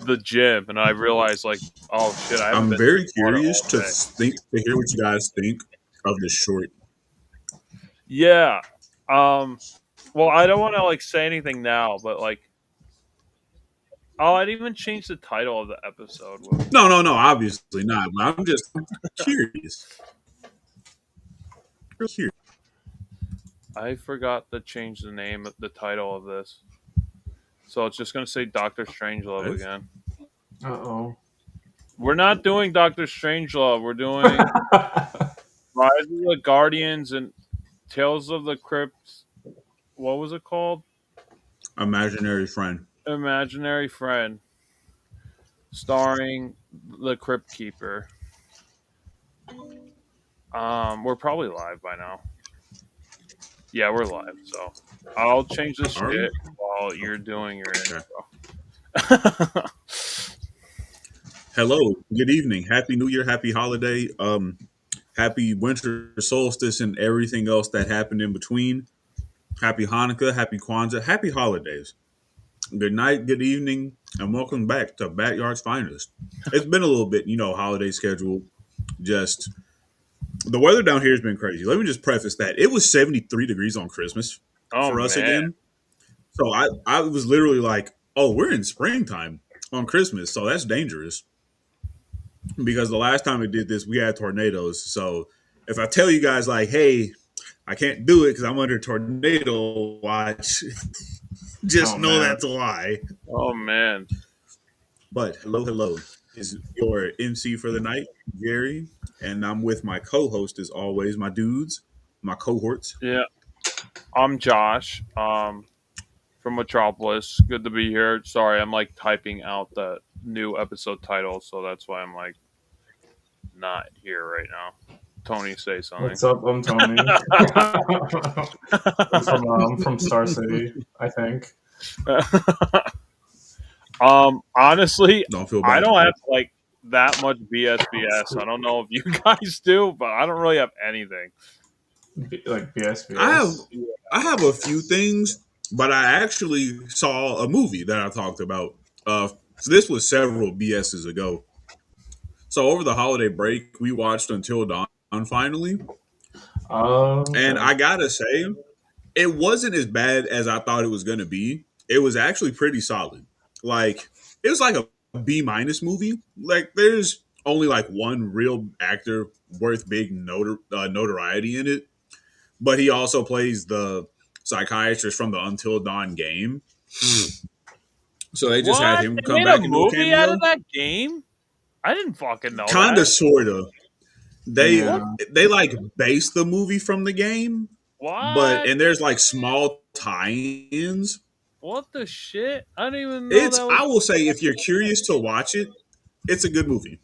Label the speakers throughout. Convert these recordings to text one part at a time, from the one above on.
Speaker 1: the gym, and I realized like, oh shit, I haven't
Speaker 2: I'm
Speaker 1: been to
Speaker 2: very
Speaker 1: the water
Speaker 2: curious
Speaker 1: all
Speaker 2: to
Speaker 1: day.
Speaker 2: hear what you guys think of the short.
Speaker 1: Yeah. Well, I don't want to like say anything now, but like, oh, I'd even change the title of the episode.
Speaker 2: No, obviously not. But I'm just curious. Real curious.
Speaker 1: I forgot to change the title of this, so it's just gonna say Doctor Strangelove again.
Speaker 3: Uh-oh.
Speaker 1: We're not doing Doctor Strangelove. We're doing Rise of the Guardians and Tales of the Crypt. What was it called?
Speaker 2: Imaginary friend.
Speaker 1: Imaginary Friend, starring the Cryptkeeper. We're probably live by now. Yeah, we're live. So I'll change this
Speaker 2: Are we?
Speaker 1: shit while you're doing your
Speaker 2: Okay.
Speaker 1: intro.
Speaker 2: Hello. Good evening. Happy New Year. Happy holiday. Happy winter solstice and everything else that happened in between. Happy Hanukkah. Happy Kwanzaa. Happy holidays. Good night. Good evening. And welcome back to BatYard's Finest. It's been a little bit, holiday schedule. Just the weather down here has been crazy. Let me just preface that. It was 73 degrees on Christmas
Speaker 1: Oh
Speaker 2: for us
Speaker 1: man.
Speaker 2: again. So I was literally like, oh, we're in springtime on Christmas. So that's dangerous. Because the last time we did this, we had tornadoes. So if I tell you guys like, hey, I can't do it because I'm under tornado watch, just know that's a lie.
Speaker 1: Oh man.
Speaker 2: But hello. Is your MC for the night, Gary, and I'm with my co-host as always, my dudes, my cohorts.
Speaker 1: Yeah. I'm Josh. From Metropolis. Good to be here. Sorry, I'm like typing out the new episode title, so that's why I'm like not here right now. Tony, say something.
Speaker 3: What's up? I'm Tony. I'm from Star City, I think.
Speaker 1: Honestly,
Speaker 2: Don't feel bad.
Speaker 1: I don't have like that much BS. I don't know if you guys do, but I don't really have anything.
Speaker 3: Like BS.
Speaker 2: I have a few things, but I actually saw a movie that I talked about. So this was several BSs ago. So over the holiday break, we watched Until Dawn finally. And I gotta say, it wasn't as bad as I thought it was gonna be. It was actually pretty solid. Like it was like a B minus movie. Like there's only like one real actor worth big notoriety in it, but he also plays the psychiatrist from the Until Dawn game. So they just had him
Speaker 1: They
Speaker 2: come
Speaker 1: made
Speaker 2: back
Speaker 1: a
Speaker 2: and do a
Speaker 1: movie out
Speaker 2: cameo.
Speaker 1: of that game? I didn't fucking know
Speaker 2: Kinda,
Speaker 1: that.
Speaker 2: sorta. They
Speaker 3: Yeah.
Speaker 2: they like based the movie from the game,
Speaker 1: What?
Speaker 2: and there's like small tie-ins.
Speaker 1: What the shit? I didn't even know that was...
Speaker 2: I will say if you're curious to watch it, it's a good movie.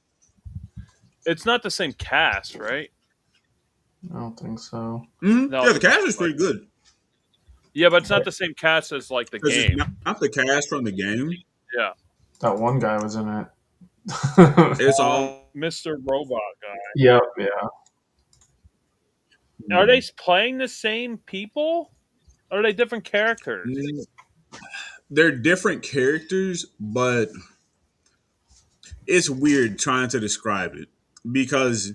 Speaker 1: It's not the same cast, right?
Speaker 3: I don't think so.
Speaker 2: Mm-hmm.
Speaker 1: No,
Speaker 2: Yeah, the cast is pretty good.
Speaker 1: Yeah, but it's not the same cast as like the
Speaker 2: Because
Speaker 1: game.
Speaker 2: it's not the cast from the game.
Speaker 1: Yeah.
Speaker 3: That one guy was in it.
Speaker 2: It's all
Speaker 1: Mr. Robot guy.
Speaker 3: Yeah.
Speaker 1: Are they playing the same people? Or are they different characters?
Speaker 2: They're different characters, but it's weird trying to describe it because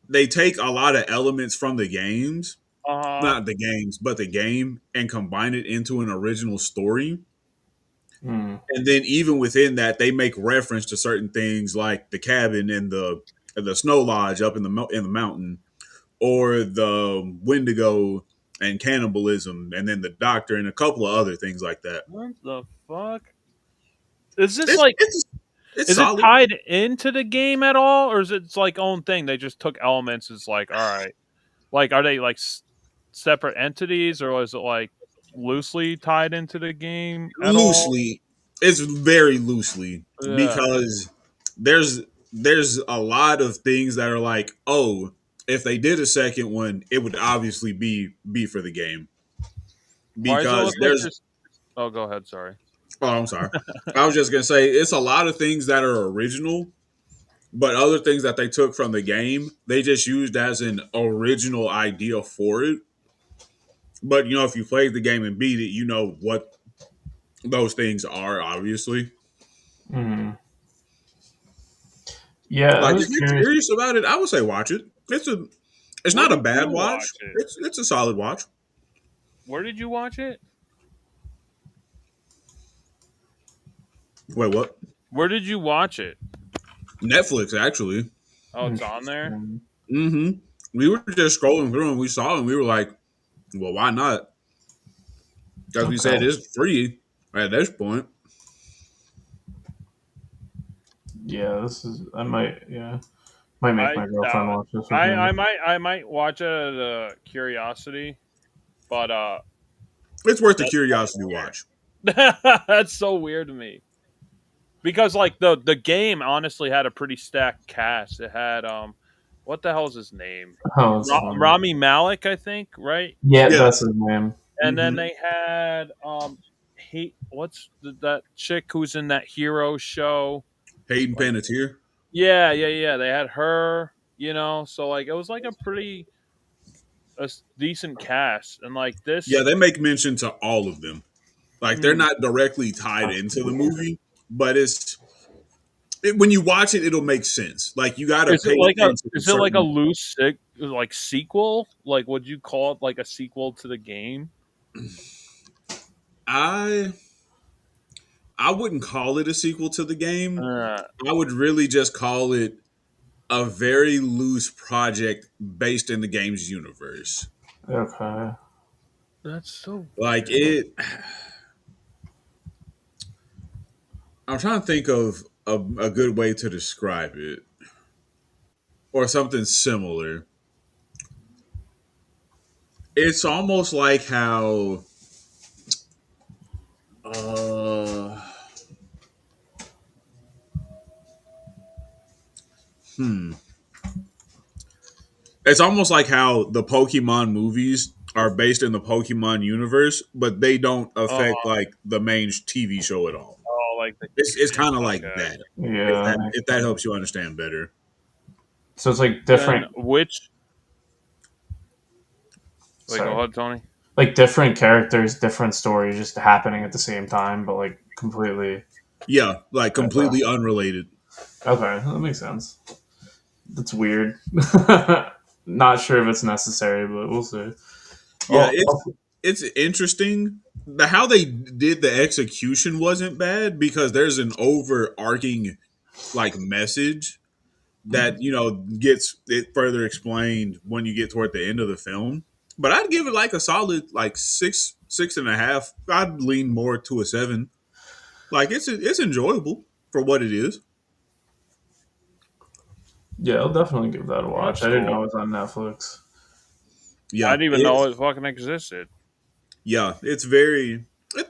Speaker 2: they take a lot of elements from the games, not the games, but the game, and combine it into an original story. And then even within that, they make reference to certain things like the cabin and the snow lodge up in the mountain, or the Wendigo and cannibalism, and then the doctor and a couple of other things like that.
Speaker 1: What the fuck? Is this is
Speaker 2: solid.
Speaker 1: it tied into the game at all, or is it like own thing? They just took elements. It's like, all right, like are they like separate entities, or is it like loosely tied into the game?
Speaker 2: Loosely, it's very loosely because there's a lot of things that are like, oh, if they did a second one, it would obviously be for the game because there's.
Speaker 1: Oh, go ahead. Sorry.
Speaker 2: Oh, I'm sorry. I was just gonna say it's a lot of things that are original, but other things that they took from the game, they just used as an original idea for it. But if you played the game and beat it, you know what those things are, obviously.
Speaker 3: Yeah, I
Speaker 2: Like,
Speaker 3: was
Speaker 2: if you're
Speaker 3: curious.
Speaker 2: curious about it, I would say watch it. It's
Speaker 1: Where
Speaker 2: not a
Speaker 1: did
Speaker 2: bad
Speaker 1: you
Speaker 2: watch.
Speaker 1: watch it?
Speaker 2: It's a solid watch.
Speaker 1: Where did you watch it?
Speaker 2: Wait, what?
Speaker 1: Where did you watch it?
Speaker 2: Netflix, actually.
Speaker 1: Oh, it's on there.
Speaker 3: Interesting.
Speaker 2: Mm-hmm. We were just scrolling through and we saw it and we were like, well, why not? Because we said
Speaker 3: Okay.
Speaker 2: it's free at this point.
Speaker 3: Yeah, this is. I might. Yeah, might make
Speaker 1: I
Speaker 3: my girlfriend
Speaker 1: doubt it.
Speaker 3: watch this with me.
Speaker 1: I might watch it as a curiosity, but
Speaker 2: It's worth the
Speaker 1: that's
Speaker 2: curiosity watch.
Speaker 1: that's so weird to me because like the game honestly had a pretty stacked cast. It had what the hell's his name?
Speaker 3: Oh, it's fun.
Speaker 1: Rami Malek, I think, right?
Speaker 3: Yeah,
Speaker 2: Yeah.
Speaker 3: that's his name.
Speaker 1: And then
Speaker 2: Mm-hmm.
Speaker 1: they had what's that chick who's in that hero show?
Speaker 2: Hayden
Speaker 1: Like,
Speaker 2: Panettiere.
Speaker 1: yeah. They had her, so like it was like a decent cast, and like
Speaker 2: Yeah,
Speaker 1: this.
Speaker 2: they make mention to all of them. Like, they're
Speaker 1: Hmm,
Speaker 2: not directly tied
Speaker 3: That's
Speaker 2: into the
Speaker 3: weird.
Speaker 2: movie, but when you watch it, it'll make sense. Like, you got to
Speaker 1: is it
Speaker 2: pay
Speaker 1: like a
Speaker 2: attention to
Speaker 1: is it like a
Speaker 2: certain.
Speaker 1: loose like sequel? Like, would you call it like a sequel to the game?
Speaker 2: I I wouldn't call it a sequel to the game.
Speaker 1: Uh,
Speaker 2: I would really just call it a very loose project based in the game's universe.
Speaker 3: Okay.
Speaker 1: that's so
Speaker 2: Like
Speaker 1: weird.
Speaker 2: it, I'm trying to think of a good way to describe it or something similar. It's almost like how, uh, hmm, it's almost like how the Pokemon movies are based in the Pokemon universe, but they don't
Speaker 1: Uh,
Speaker 2: affect like the main TV show at all.
Speaker 1: oh, like the
Speaker 2: It's kind of like
Speaker 1: okay.
Speaker 2: that. If
Speaker 3: Yeah.
Speaker 2: that helps you understand better.
Speaker 3: So it's like
Speaker 1: Then
Speaker 3: different.
Speaker 1: which? Wait, go
Speaker 3: Sorry.
Speaker 1: ahead, Tony.
Speaker 3: Like different characters, different stories, just happening at the same time, but like completely.
Speaker 2: Yeah, like
Speaker 3: Okay.
Speaker 2: completely unrelated.
Speaker 3: Okay, that makes sense. That's weird. Not sure if it's necessary, but we'll see.
Speaker 2: Yeah,
Speaker 3: Oh,
Speaker 2: it's interesting. How they did the execution wasn't bad because there's an overarching like message that gets it further explained when you get toward the end of the film. But I'd give it like a solid like 6.5. I'd lean more to a 7. Like it's enjoyable for what it is.
Speaker 3: yeah, I'll definitely give that a watch.
Speaker 1: That's
Speaker 3: I didn't know
Speaker 1: cool.
Speaker 3: it was on Netflix.
Speaker 1: I
Speaker 2: Yeah,
Speaker 1: didn't even know it fucking existed.
Speaker 2: it's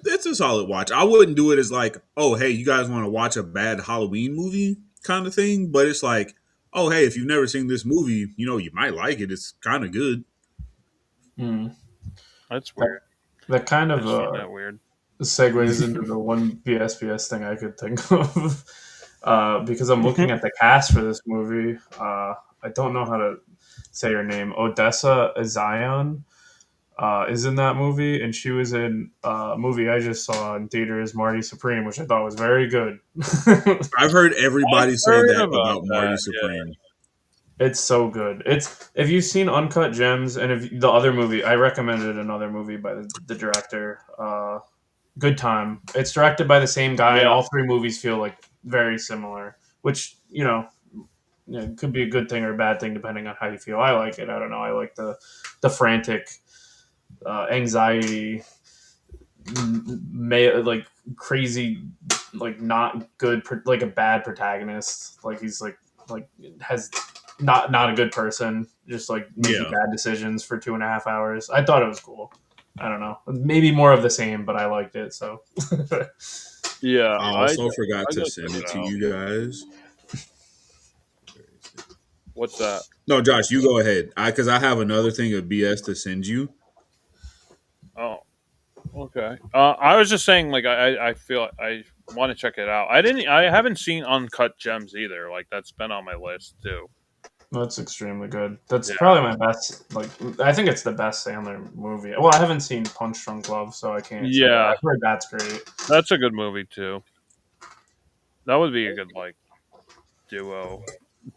Speaker 2: it's a solid watch. I wouldn't do it as like, oh hey, you guys want to watch a bad Halloween movie kind of thing, but it's like, oh hey, if you've never seen this movie, you might like it. It's kind of good.
Speaker 3: Hmm.
Speaker 1: That's
Speaker 3: That,
Speaker 1: weird.
Speaker 3: that kind
Speaker 1: I
Speaker 3: of
Speaker 1: just find that weird.
Speaker 3: segues into the one BSBS thing I could think of. Because I'm looking at the cast for this movie. I don't know how to say her name. Odessa Zion is in that movie, and she was in a movie I just saw in theaters, Marty Supreme, which I thought was very good.
Speaker 2: I've heard
Speaker 1: I've
Speaker 2: everybody say
Speaker 1: heard
Speaker 2: that
Speaker 1: about
Speaker 2: about Marty
Speaker 1: that. Yeah.
Speaker 2: Supreme.
Speaker 3: It's so good. It's if you've seen Uncut Gems and if the other movie, I recommended another movie by the director. Good Time. It's directed by the same guy, and
Speaker 1: Yeah.
Speaker 3: all three movies feel like very similar, which could be a good thing or a bad thing depending on how you feel. I like it. I don't know. I like the frantic, anxiety, like crazy, like not good, like a bad protagonist. Like he's like has not a good person, just like making
Speaker 2: Yeah.
Speaker 3: bad decisions for 2.5 hours. I thought it was cool. I don't know, maybe more of the same, but I liked it. So
Speaker 1: Yeah.
Speaker 2: I
Speaker 1: I
Speaker 2: also forgot to
Speaker 1: gotta
Speaker 2: send
Speaker 1: check
Speaker 2: it
Speaker 1: it
Speaker 2: to
Speaker 1: out.
Speaker 2: you guys.
Speaker 1: What's that?
Speaker 2: No, Josh, you go ahead. Because I have another thing of BS to send you.
Speaker 1: Oh, okay. I was just saying, like, I feel I want to check it out. I haven't seen Uncut Gems either. Like, that's been on my list too.
Speaker 3: that's extremely good. That's
Speaker 1: Yeah.
Speaker 3: probably my best. Like I think it's the best Sandler movie. Well, I haven't seen Punch Drunk Love, so I can't say that.
Speaker 1: Yeah,
Speaker 3: I've heard that's great.
Speaker 1: that's a good movie too. That would be a good like duo.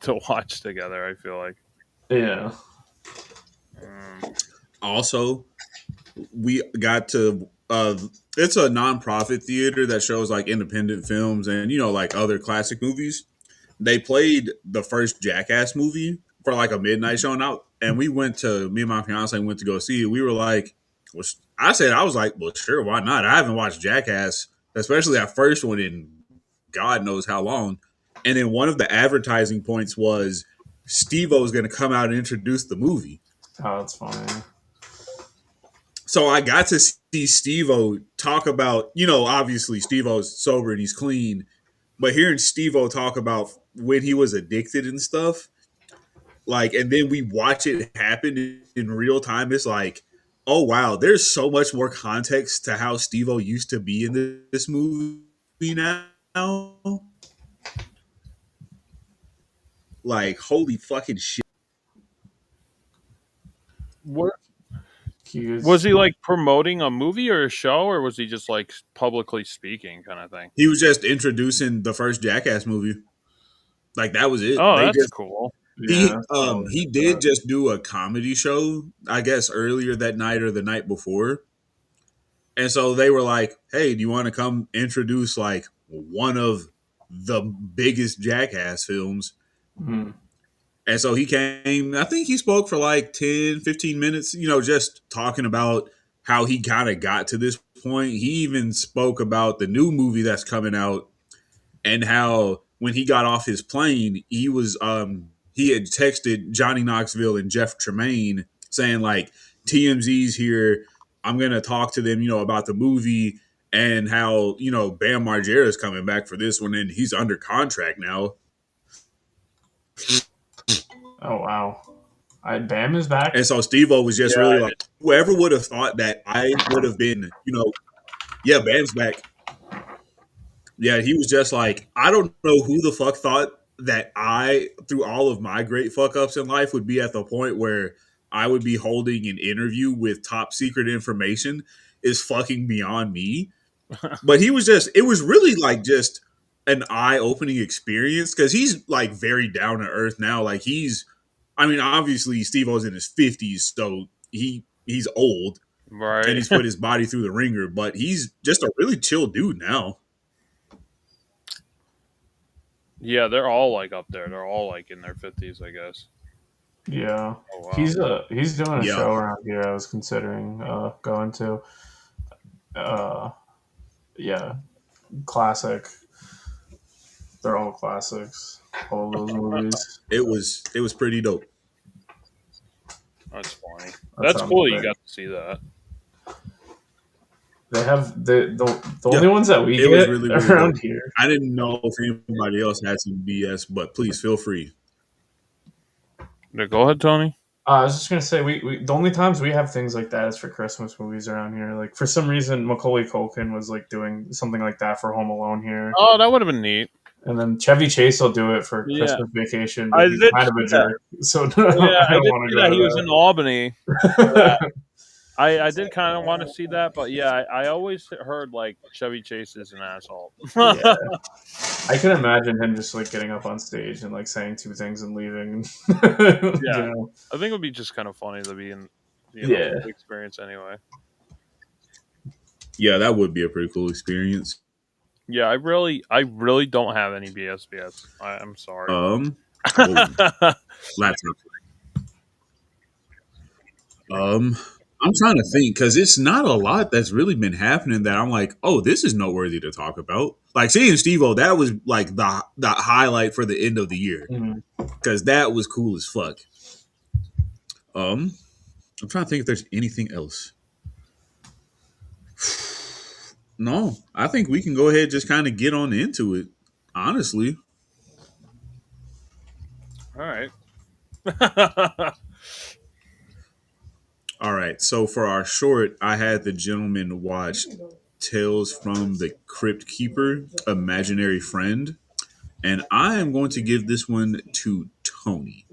Speaker 1: to watch together. I feel like.
Speaker 3: Yeah.
Speaker 2: Also, we got to. It's a nonprofit theater that shows like independent films and like other classic movies. They played the first Jackass movie for like a midnight showing out, and we went to me and my fiance went to go see it. We were like, well, I was like, well, sure, why not? I haven't watched Jackass, especially that first one in God knows how long. And then one of the advertising points was Steve-O is going to come out and introduce the movie.
Speaker 3: Oh, that's funny.
Speaker 2: So I got to see Steve-O talk about, obviously Steve-O's sober and he's clean, but hearing Steve-O talk about when he was addicted and stuff, like, and then we watch it happen in real time, it's like, oh wow, there's so much more context to how Steve-O used to be in this movie now. Like, holy fucking shit.
Speaker 1: What
Speaker 3: Was,
Speaker 1: was he like promoting a movie or a show, or was he just like publicly speaking kind of thing?
Speaker 2: He was just introducing the first Jackass movie. Like that was it.
Speaker 1: Oh,
Speaker 2: They
Speaker 1: that's
Speaker 2: just
Speaker 1: cool.
Speaker 3: yeah,
Speaker 2: he did just do a comedy show, I guess earlier that night or the night before. And so they were like, "Hey, do you want to come introduce like one of the biggest Jackass films?"
Speaker 3: Mhm.
Speaker 2: And so he came, I think he spoke for like 10, 15 minutes, just talking about how he kind of got to this point. He even spoke about the new movie that's coming out and how when he got off his plane, he had texted Johnny Knoxville and Jeff Tremaine saying like TMZ's here. I'm gonna talk to them, about the movie and how, Bam Margera is coming back for this one and he's under contract now.
Speaker 3: Oh wow, Bam is back.
Speaker 2: And so Steve-O was just
Speaker 1: Yeah,
Speaker 2: really like, whoever would have thought that I would have been, yeah, Bam's back. Yeah, he was just like, I don't know who the fuck thought that I, through all of my great fuck ups in life, would be at the point where I would be holding an interview with top secret information is fucking beyond me. But it was really like just an eye opening experience because he's like very down to earth now. Like obviously Steve-O's in his 50s, so he's old
Speaker 1: right.
Speaker 2: and he's put his body through the ringer, but he's just a really chill dude now.
Speaker 1: Yeah, they're all like up there. They're all like in their 50s, I guess.
Speaker 3: Yeah,
Speaker 1: Oh, wow.
Speaker 3: he's doing a
Speaker 2: Yeah.
Speaker 3: show around here. I was considering going to. Yeah, classic. They're all classics. All those movies.
Speaker 2: It was pretty dope.
Speaker 1: That's funny.
Speaker 3: That
Speaker 1: That's
Speaker 3: sounds
Speaker 1: cool.
Speaker 3: great.
Speaker 1: You got to see that.
Speaker 3: They have the only ones that we
Speaker 2: It was
Speaker 3: get
Speaker 2: really, really
Speaker 3: around
Speaker 2: dope.
Speaker 3: here.
Speaker 2: I didn't know if anybody else had some BS, but please feel free.
Speaker 1: Yeah, go ahead, Tony.
Speaker 3: I was just gonna say we the only times we have things like that is for Christmas movies around here. Like for some reason, Macaulay Culkin was like doing something like that for Home Alone here,
Speaker 1: Oh, that would have been neat.
Speaker 3: and then Chevy Chase will do it for
Speaker 1: Yeah.
Speaker 3: Christmas Vacation.
Speaker 1: I
Speaker 3: But he's
Speaker 1: did
Speaker 3: kind of a
Speaker 1: see that.
Speaker 3: jerk, so
Speaker 1: Yeah,
Speaker 3: I
Speaker 1: I
Speaker 3: don't
Speaker 1: did
Speaker 3: want
Speaker 1: see
Speaker 3: to
Speaker 1: that
Speaker 3: go
Speaker 1: he was in
Speaker 3: to
Speaker 1: Albany.
Speaker 3: that.
Speaker 1: I did kind of want to see that, but yeah, I always heard like Chevy Chase is an asshole.
Speaker 3: Yeah. I can imagine him just like getting up on stage and like saying two things and leaving.
Speaker 1: Yeah.
Speaker 3: You know?
Speaker 1: I think it would be just kind of funny to be in
Speaker 3: Yeah.
Speaker 1: the experience anyway.
Speaker 2: Yeah, that would be a pretty cool experience.
Speaker 1: Yeah, I really don't have any BSBS. I'm sorry.
Speaker 2: Oh, laptop. I'm trying to think because it's not a lot that's really been happening that I'm like, oh, this is noteworthy to talk about. Like seeing Steve-O, that was like the highlight for the end of the year because that was cool as fuck. I'm trying to think if there's anything else. No, I think we can go ahead and just kind of get on into it. Honestly,
Speaker 1: All right.
Speaker 2: all right. So for our short, I had the gentleman watch Tales from the Cryptkeeper, Imaginary Friend, and I am going to give this one to Tony.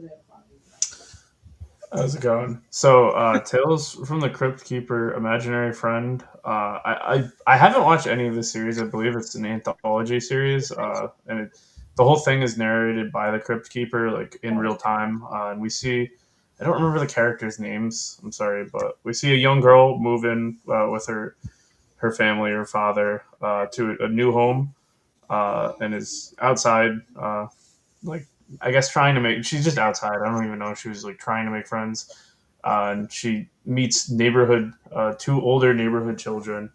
Speaker 3: How's it going? So, Tales from the Cryptkeeper, Imaginary Friend. I haven't watched any of this series. I believe it's an anthology series, and the whole thing is narrated by the Cryptkeeper, like in real time, and we see. I don't remember the characters' names. I'm sorry, but we see a young girl move in with her family, her father, to a new home, and is outside, like I guess trying to make. She's just outside. I don't even know if she was like trying to make friends, and she meets two older neighborhood children,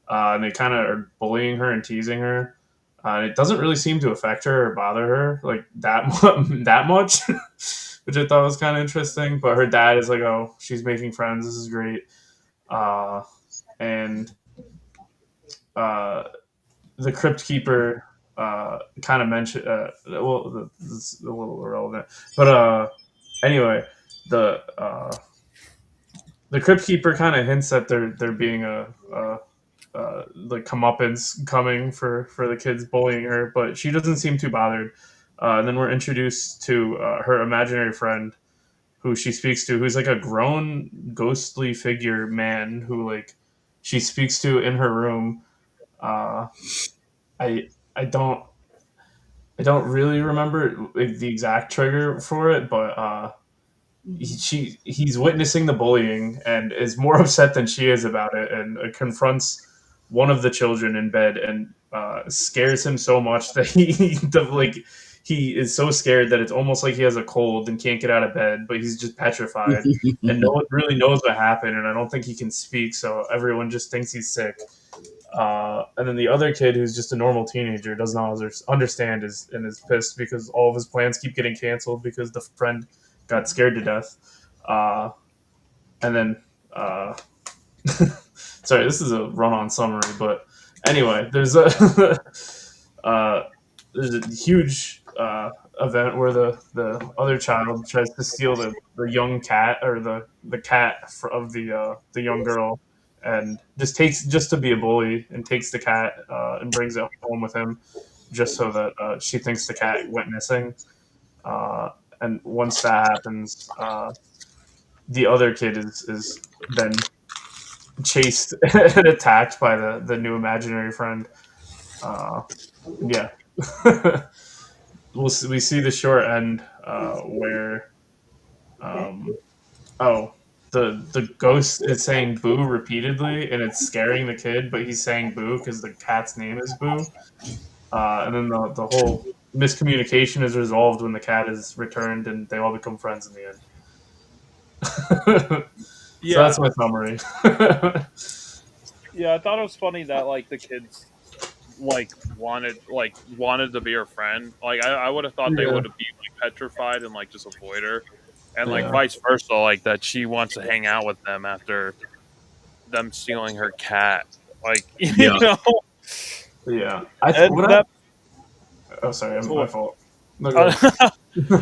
Speaker 3: and they kind of are bullying her and teasing her. And it doesn't really seem to affect her or bother her like that much, which I thought was kind of interesting. But her dad is like, "Oh, she's making friends. This is great." And the Crypt Keeper kind of mentioned. Well, this is a little irrelevant, but anyway, the Crypt Keeper kind of hints that there being a like comeuppance coming for the kids bullying her, but she doesn't seem too bothered. And then we're introduced to her imaginary friend, who she speaks to, who's like a grown ghostly figure man who like she speaks to in her room. Uh, I I don't really remember like, the exact trigger for it, but he's witnessing the bullying and is more upset than she is about it, and confronts one of the children in bed and scares him so much that he is so scared that it's almost like he has a cold and can't get out of bed, but he's just petrified, and no one really knows what happened, and I don't think he can speak, so everyone just thinks he's sick. And then the other kid, who's just a normal teenager, does not understand and is pissed because all of his plans keep getting canceled because the friend got scared to death. And then, sorry, this is a run-on summary, but anyway, there's a there's a huge event where the other child tries to steal the young cat or the cat of the young girl, and just to be a bully, and takes the cat and brings it home with him just so that she thinks the cat went missing. And once that happens, the other kid is then chased and attacked by the new imaginary friend. Yeah. We see the short end where the ghost is saying boo repeatedly, and it's scaring the kid, but he's saying boo because the cat's name is Boo. And then the whole miscommunication is resolved when the cat is returned, and they all become friends in the end.
Speaker 1: Yeah.
Speaker 3: So that's my summary.
Speaker 1: Yeah, I thought it was funny that like the kids wanted to be her friend. Like I would have thought they
Speaker 3: Yeah.
Speaker 1: would be like petrified and like just avoid her, and like
Speaker 3: Yeah.
Speaker 1: vice versa, like that she wants to hang out with them after them stealing her cat. Like you
Speaker 2: Yeah.
Speaker 1: know,
Speaker 3: Yeah. Oh, sorry, my fault. No, go ahead.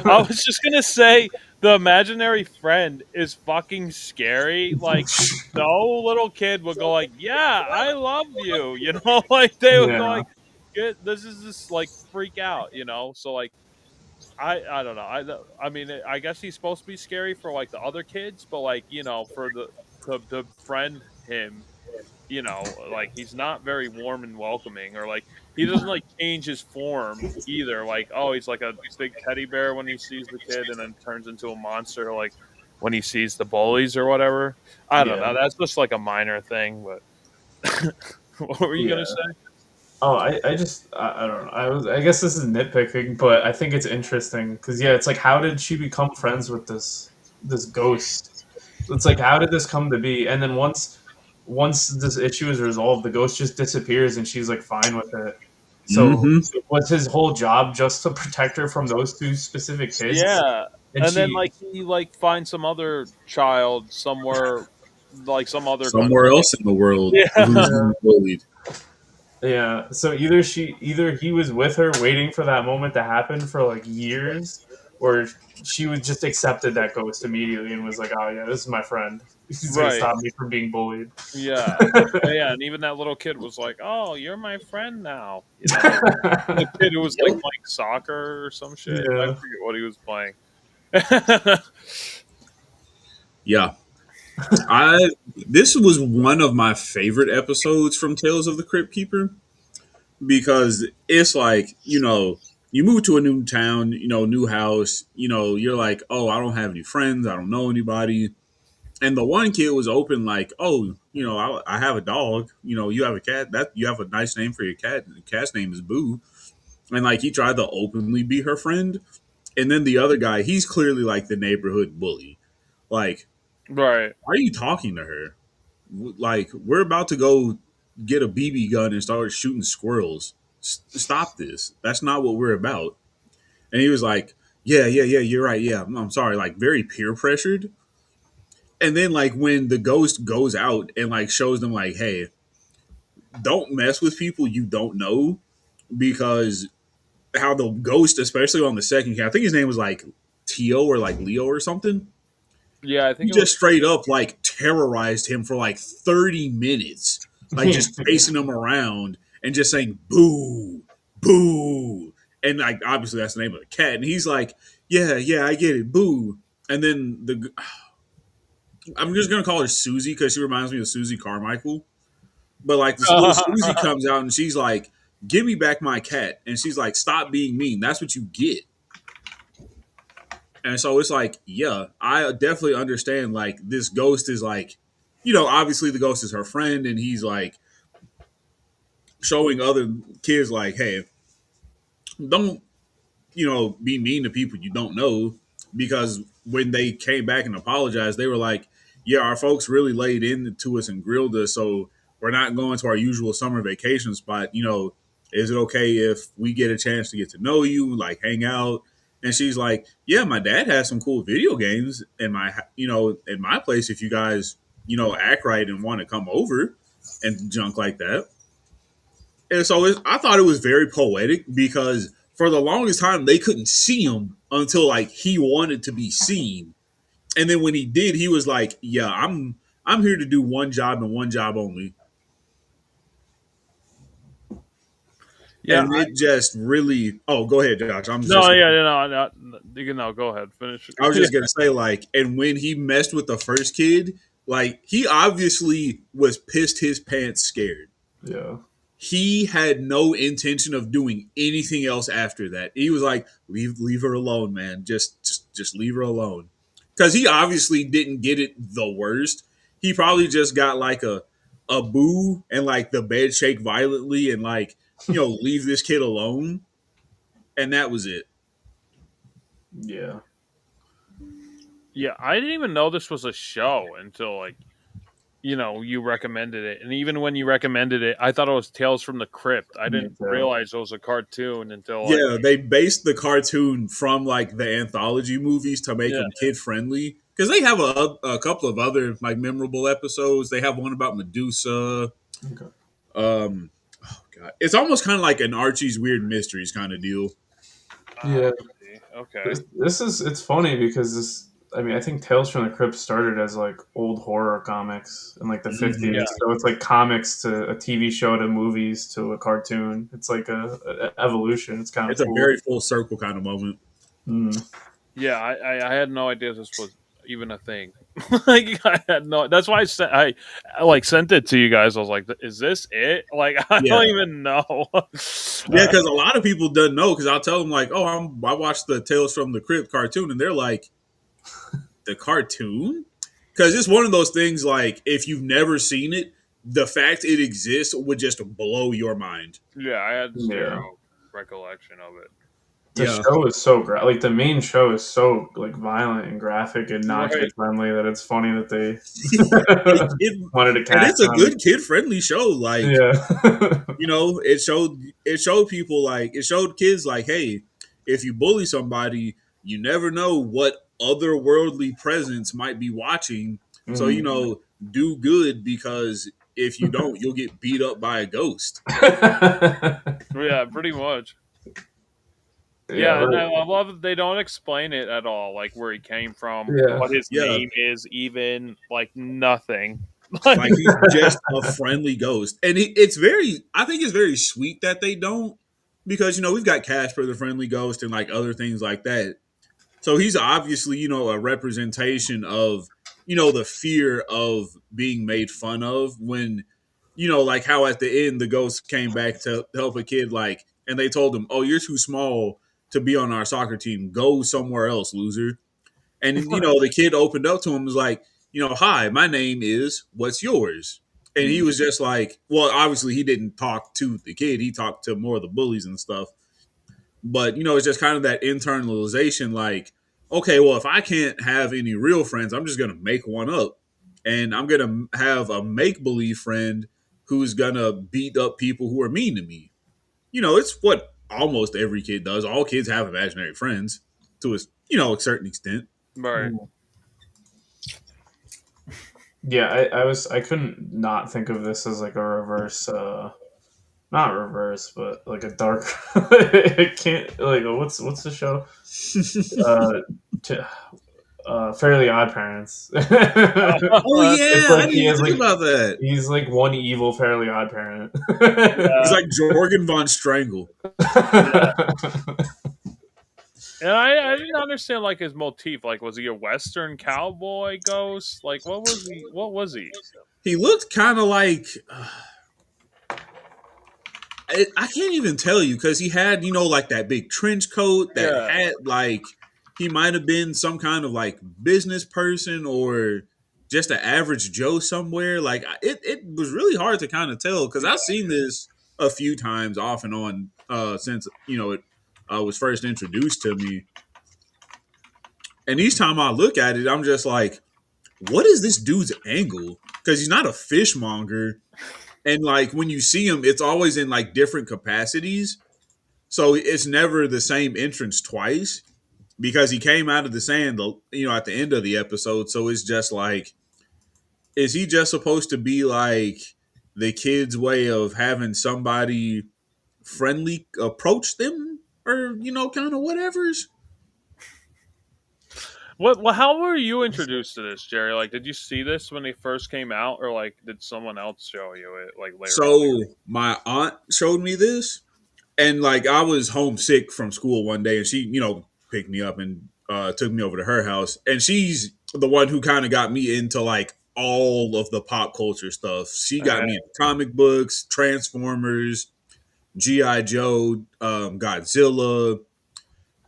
Speaker 1: I was just gonna say the imaginary friend is fucking scary. Like no little kid would go like, "Yeah, I love you," you know. Like they would go
Speaker 3: Yeah.
Speaker 1: like, "Good, this is just like freak out," you know. So like, I don't know. I mean, I guess he's supposed to be scary for like the other kids, but like you know, for the friend him, you know, like he's not very warm and welcoming, or like he doesn't like change his form either. Like, oh, he's like a big teddy bear when he sees the kid, and then turns into a monster like when he sees the bullies or whatever. I don't
Speaker 3: Yeah.
Speaker 1: know. That's just like a minor thing, but what were you
Speaker 3: Yeah.
Speaker 1: gonna say?
Speaker 3: Oh, I don't know. I guess this is nitpicking, but I think it's interesting because yeah, it's like how did she become friends with this ghost? It's like how did this come to be? And then once this issue is resolved, the ghost just disappears and she's like fine with it. So
Speaker 2: Mm-hmm.
Speaker 3: was his whole job just to protect her from those two specific kids?
Speaker 1: Yeah,
Speaker 3: And
Speaker 1: and then
Speaker 3: she
Speaker 1: like he like finds some other child somewhere, like some other
Speaker 2: Somewhere
Speaker 1: country.
Speaker 2: else in the world
Speaker 1: Yeah.
Speaker 2: who's being bullied.
Speaker 3: Yeah, so either he was with her waiting for that moment to happen for like years, or she was just accepted that ghost immediately and was like, "Oh yeah, this is my friend. He's gonna
Speaker 1: Right.
Speaker 3: stop me from being bullied."
Speaker 1: Yeah. Yeah, and even that little kid was like, "Oh, you're my friend now." You know, the kid who was like playing soccer or some shit. I
Speaker 3: Yeah,
Speaker 1: forget what he was playing.
Speaker 2: Yeah. This was one of my favorite episodes from Tales of the Crypt Keeper because it's like, you know, you move to a new town, new house, you're like, oh, I don't have any friends, I don't know anybody. And the one kid was open, like, oh, I have a dog, you have a cat, that you have a nice name for your cat. The cat's name is Boo. And like he tried to openly be her friend. And then the other guy, he's clearly like the neighborhood bully. Like,
Speaker 1: Right.
Speaker 2: why are you talking to her? Like, we're about to go get a BB gun and start shooting squirrels. Stop this. That's not what we're about. And he was like, yeah, you're right. Yeah, I'm sorry. Like, very peer pressured. And then, like, when the ghost goes out and, like, shows them, like, hey, don't mess with people you don't know, because how the ghost, especially on the second cat, I think his name was, like, Tio or, like, Leo or something.
Speaker 1: Yeah, I
Speaker 2: He
Speaker 1: think it
Speaker 2: just
Speaker 1: was.
Speaker 2: straight up, like, terrorized him for, like, 30 minutes. Like, just chasing him around and just saying, boo, boo. And, like, obviously that's the name of the cat. And he's like, yeah, I get it, boo. And then I'm just gonna call her Susie because she reminds me of Susie Carmichael. But like this little Susie comes out and she's like, "Give me back my cat," and she's like, "Stop being mean. That's what you get." And so it's like, yeah, I definitely understand. Like this ghost is like, obviously the ghost is her friend, and he's like showing other kids like, "Hey, don't be mean to people you don't know," because when they came back and apologized, they were like, yeah, our folks really laid into us and grilled us, so we're not going to our usual summer vacation spot. Is it okay if we get a chance to get to know you, like hang out? And she's like, yeah, my dad has some cool video games in my place if you guys, act right and want to come over and junk like that. And so I thought it was very poetic because for the longest time they couldn't see him until like he wanted to be seen. And then when he did, he was like, "Yeah, I'm here to do one job and one job only."
Speaker 1: Yeah.
Speaker 2: And it just really. Oh, go ahead, Josh. I'm
Speaker 1: No.
Speaker 2: just.
Speaker 1: Yeah. No. You can no. Go ahead. Finish.
Speaker 2: I was just gonna say like, and when he messed with the first kid, like he obviously was pissed his pants, scared.
Speaker 3: Yeah.
Speaker 2: He had no intention of doing anything else after that. He was like, leave her alone, man. Just leave her alone. Because he obviously didn't get it the worst. He probably just got like a boo and like the bed shake violently and like, leave this kid alone. And that was it.
Speaker 3: Yeah.
Speaker 1: Yeah, I didn't even know this was a show until like you recommended it, and even when you recommended it, I thought it was Tales from the Crypt. I
Speaker 3: Me
Speaker 1: didn't
Speaker 3: too.
Speaker 1: realize it was a cartoon until like
Speaker 2: Yeah, they based the cartoon from like the anthology movies to make
Speaker 1: yeah.
Speaker 2: them kid friendly because they have a couple of other like memorable episodes. They have one about Medusa.
Speaker 3: Okay.
Speaker 2: Oh god, it's almost kind of like an Archie's Weird Mysteries kind of deal.
Speaker 3: Yeah.
Speaker 1: Okay.
Speaker 3: This is it's funny because this. I mean, I think Tales from the Crypt started as like old horror comics in like the
Speaker 2: Mhm.
Speaker 3: 50s.
Speaker 1: Yeah.
Speaker 3: So it's like comics to a TV show to movies to a cartoon. It's like a evolution. It's kind of
Speaker 2: It's a
Speaker 3: cool.
Speaker 2: very full circle kind of moment.
Speaker 3: Mm.
Speaker 1: Yeah, I had no idea this was even a thing. Like I had no. That's why I like sent it to you guys. I was like, "Is this it?" Like I
Speaker 2: Yeah,
Speaker 1: don't even know.
Speaker 2: yeah, because a lot of people don't know. Because I'll tell them like, "Oh, I watched the Tales from the Crypt cartoon," and they're like, "The cartoon?" Because it's one of those things like if you've never seen it, the fact it exists would just blow your mind.
Speaker 1: Yeah, I had
Speaker 3: Yeah.
Speaker 1: zero recollection of it.
Speaker 3: The
Speaker 2: Yeah,
Speaker 3: show is so like the main show is so like violent and graphic and not
Speaker 1: Right.
Speaker 3: kid friendly that it's funny that they
Speaker 2: it,
Speaker 3: wanted to
Speaker 2: and
Speaker 3: cast
Speaker 2: it's a
Speaker 3: on.
Speaker 2: good kid friendly show. Like
Speaker 3: Yeah.
Speaker 2: it showed people like it showed kids like, hey, if you bully somebody, you never know what otherworldly presence might be watching. So
Speaker 3: Mhm.
Speaker 2: do good because if you don't, you'll get beat up by a ghost.
Speaker 1: Yeah, pretty much.
Speaker 3: Yeah,
Speaker 1: Yeah, and
Speaker 3: right.
Speaker 1: I love that they don't explain it at all, like where he came from,
Speaker 3: Yeah.
Speaker 1: what his
Speaker 2: Yeah,
Speaker 1: name is, even like nothing. Like,
Speaker 2: like he's just a friendly ghost, and it's very. I think it's very sweet that they don't, because we've got Casper the Friendly Ghost and like other things like that. So he's obviously, a representation of, the fear of being made fun of when, like how at the end the ghost came back to help a kid like, and they told him, "Oh, you're too small to be on our soccer team. Go somewhere else, loser." And the kid opened up to him and was like, "Hi, my name is. What's yours?" And he was just like, well, obviously he didn't talk to the kid. He talked to more of the bullies and stuff. But it's just kind of that internalization, like, okay, well, if I can't have any real friends, I'm just gonna make one up, and I'm gonna have a make believe friend who's gonna beat up people who are mean to me. It's what almost every kid does. All kids have imaginary friends to a certain extent.
Speaker 1: Right.
Speaker 3: Yeah, I couldn't not think of this as like a reverse, not reverse, but like a dark. It can't like what's the show? Uh, t- Fairly Odd Parents.
Speaker 2: Oh
Speaker 3: It's
Speaker 2: yeah, I
Speaker 3: like
Speaker 2: didn't even think about that.
Speaker 3: he's like one evil Fairly Odd Parent.
Speaker 2: He's like Jorgen von Strangle.
Speaker 1: And I didn't understand like his motif. Like, was he a Western cowboy ghost? Like, what was he? What was he?
Speaker 2: He looked kind of like I can't even tell you because he had like that big trench coat that had like he might have been some kind of like business person or just an average Joe somewhere. Like it was really hard to kind of tell because I've seen this a few times off and on since it was first introduced to me. And each time I look at it, I'm just like, what is this dude's angle? Because he's not a fishmonger. And like when you see him, it's always in like different capacities. So it's never the same entrance twice because he came out of the sand, at the end of the episode. So it's just like, is he just supposed to be like the kid's way of having somebody friendly approach them or, kind of whatever's?
Speaker 1: What? How were you introduced to this, Jerry? Like, did you see this when they first came out, or like did someone else show you it like later?
Speaker 2: So my aunt showed me this, and like I was homesick from school one day, and she, picked me up and took me over to her house, and she's the one who kind of got me into like all of the pop culture stuff. She got me into comic books, Transformers, GI Joe, Godzilla.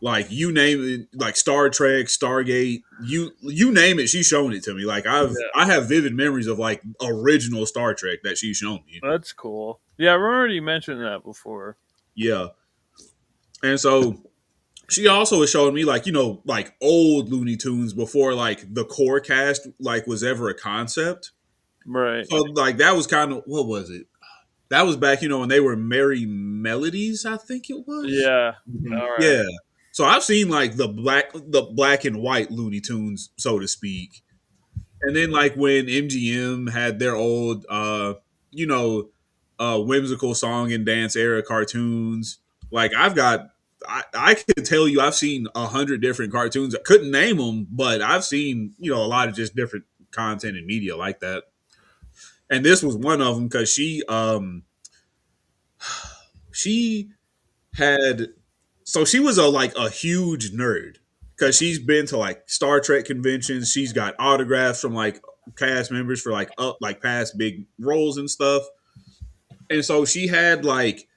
Speaker 2: Like you name it, like Star Trek, Stargate, you name it, she's showing it to me. Like I have vivid memories of like original Star Trek that she's shown me.
Speaker 1: That's cool. Yeah, I remember you mentioned that before.
Speaker 2: Yeah, and so she also was showing me like like old Looney Tunes before like the core cast like was ever a concept.
Speaker 1: Right.
Speaker 2: So like that was kind of what was it? That was back when they were Merry Melodies, I think it was.
Speaker 1: Yeah.
Speaker 3: Mhm.
Speaker 1: All right.
Speaker 2: Yeah. So I've seen like the black and white Looney Tunes, so to speak. And then like when MGM had their old whimsical song and dance era cartoons, like I could tell you I've seen 100 different cartoons. I couldn't name them, but I've seen, a lot of just different content and media like that. And this was one of them because she had she was a huge nerd because she's been to like Star Trek conventions. She's got autographs from like cast members for like past big roles and stuff. And so she had like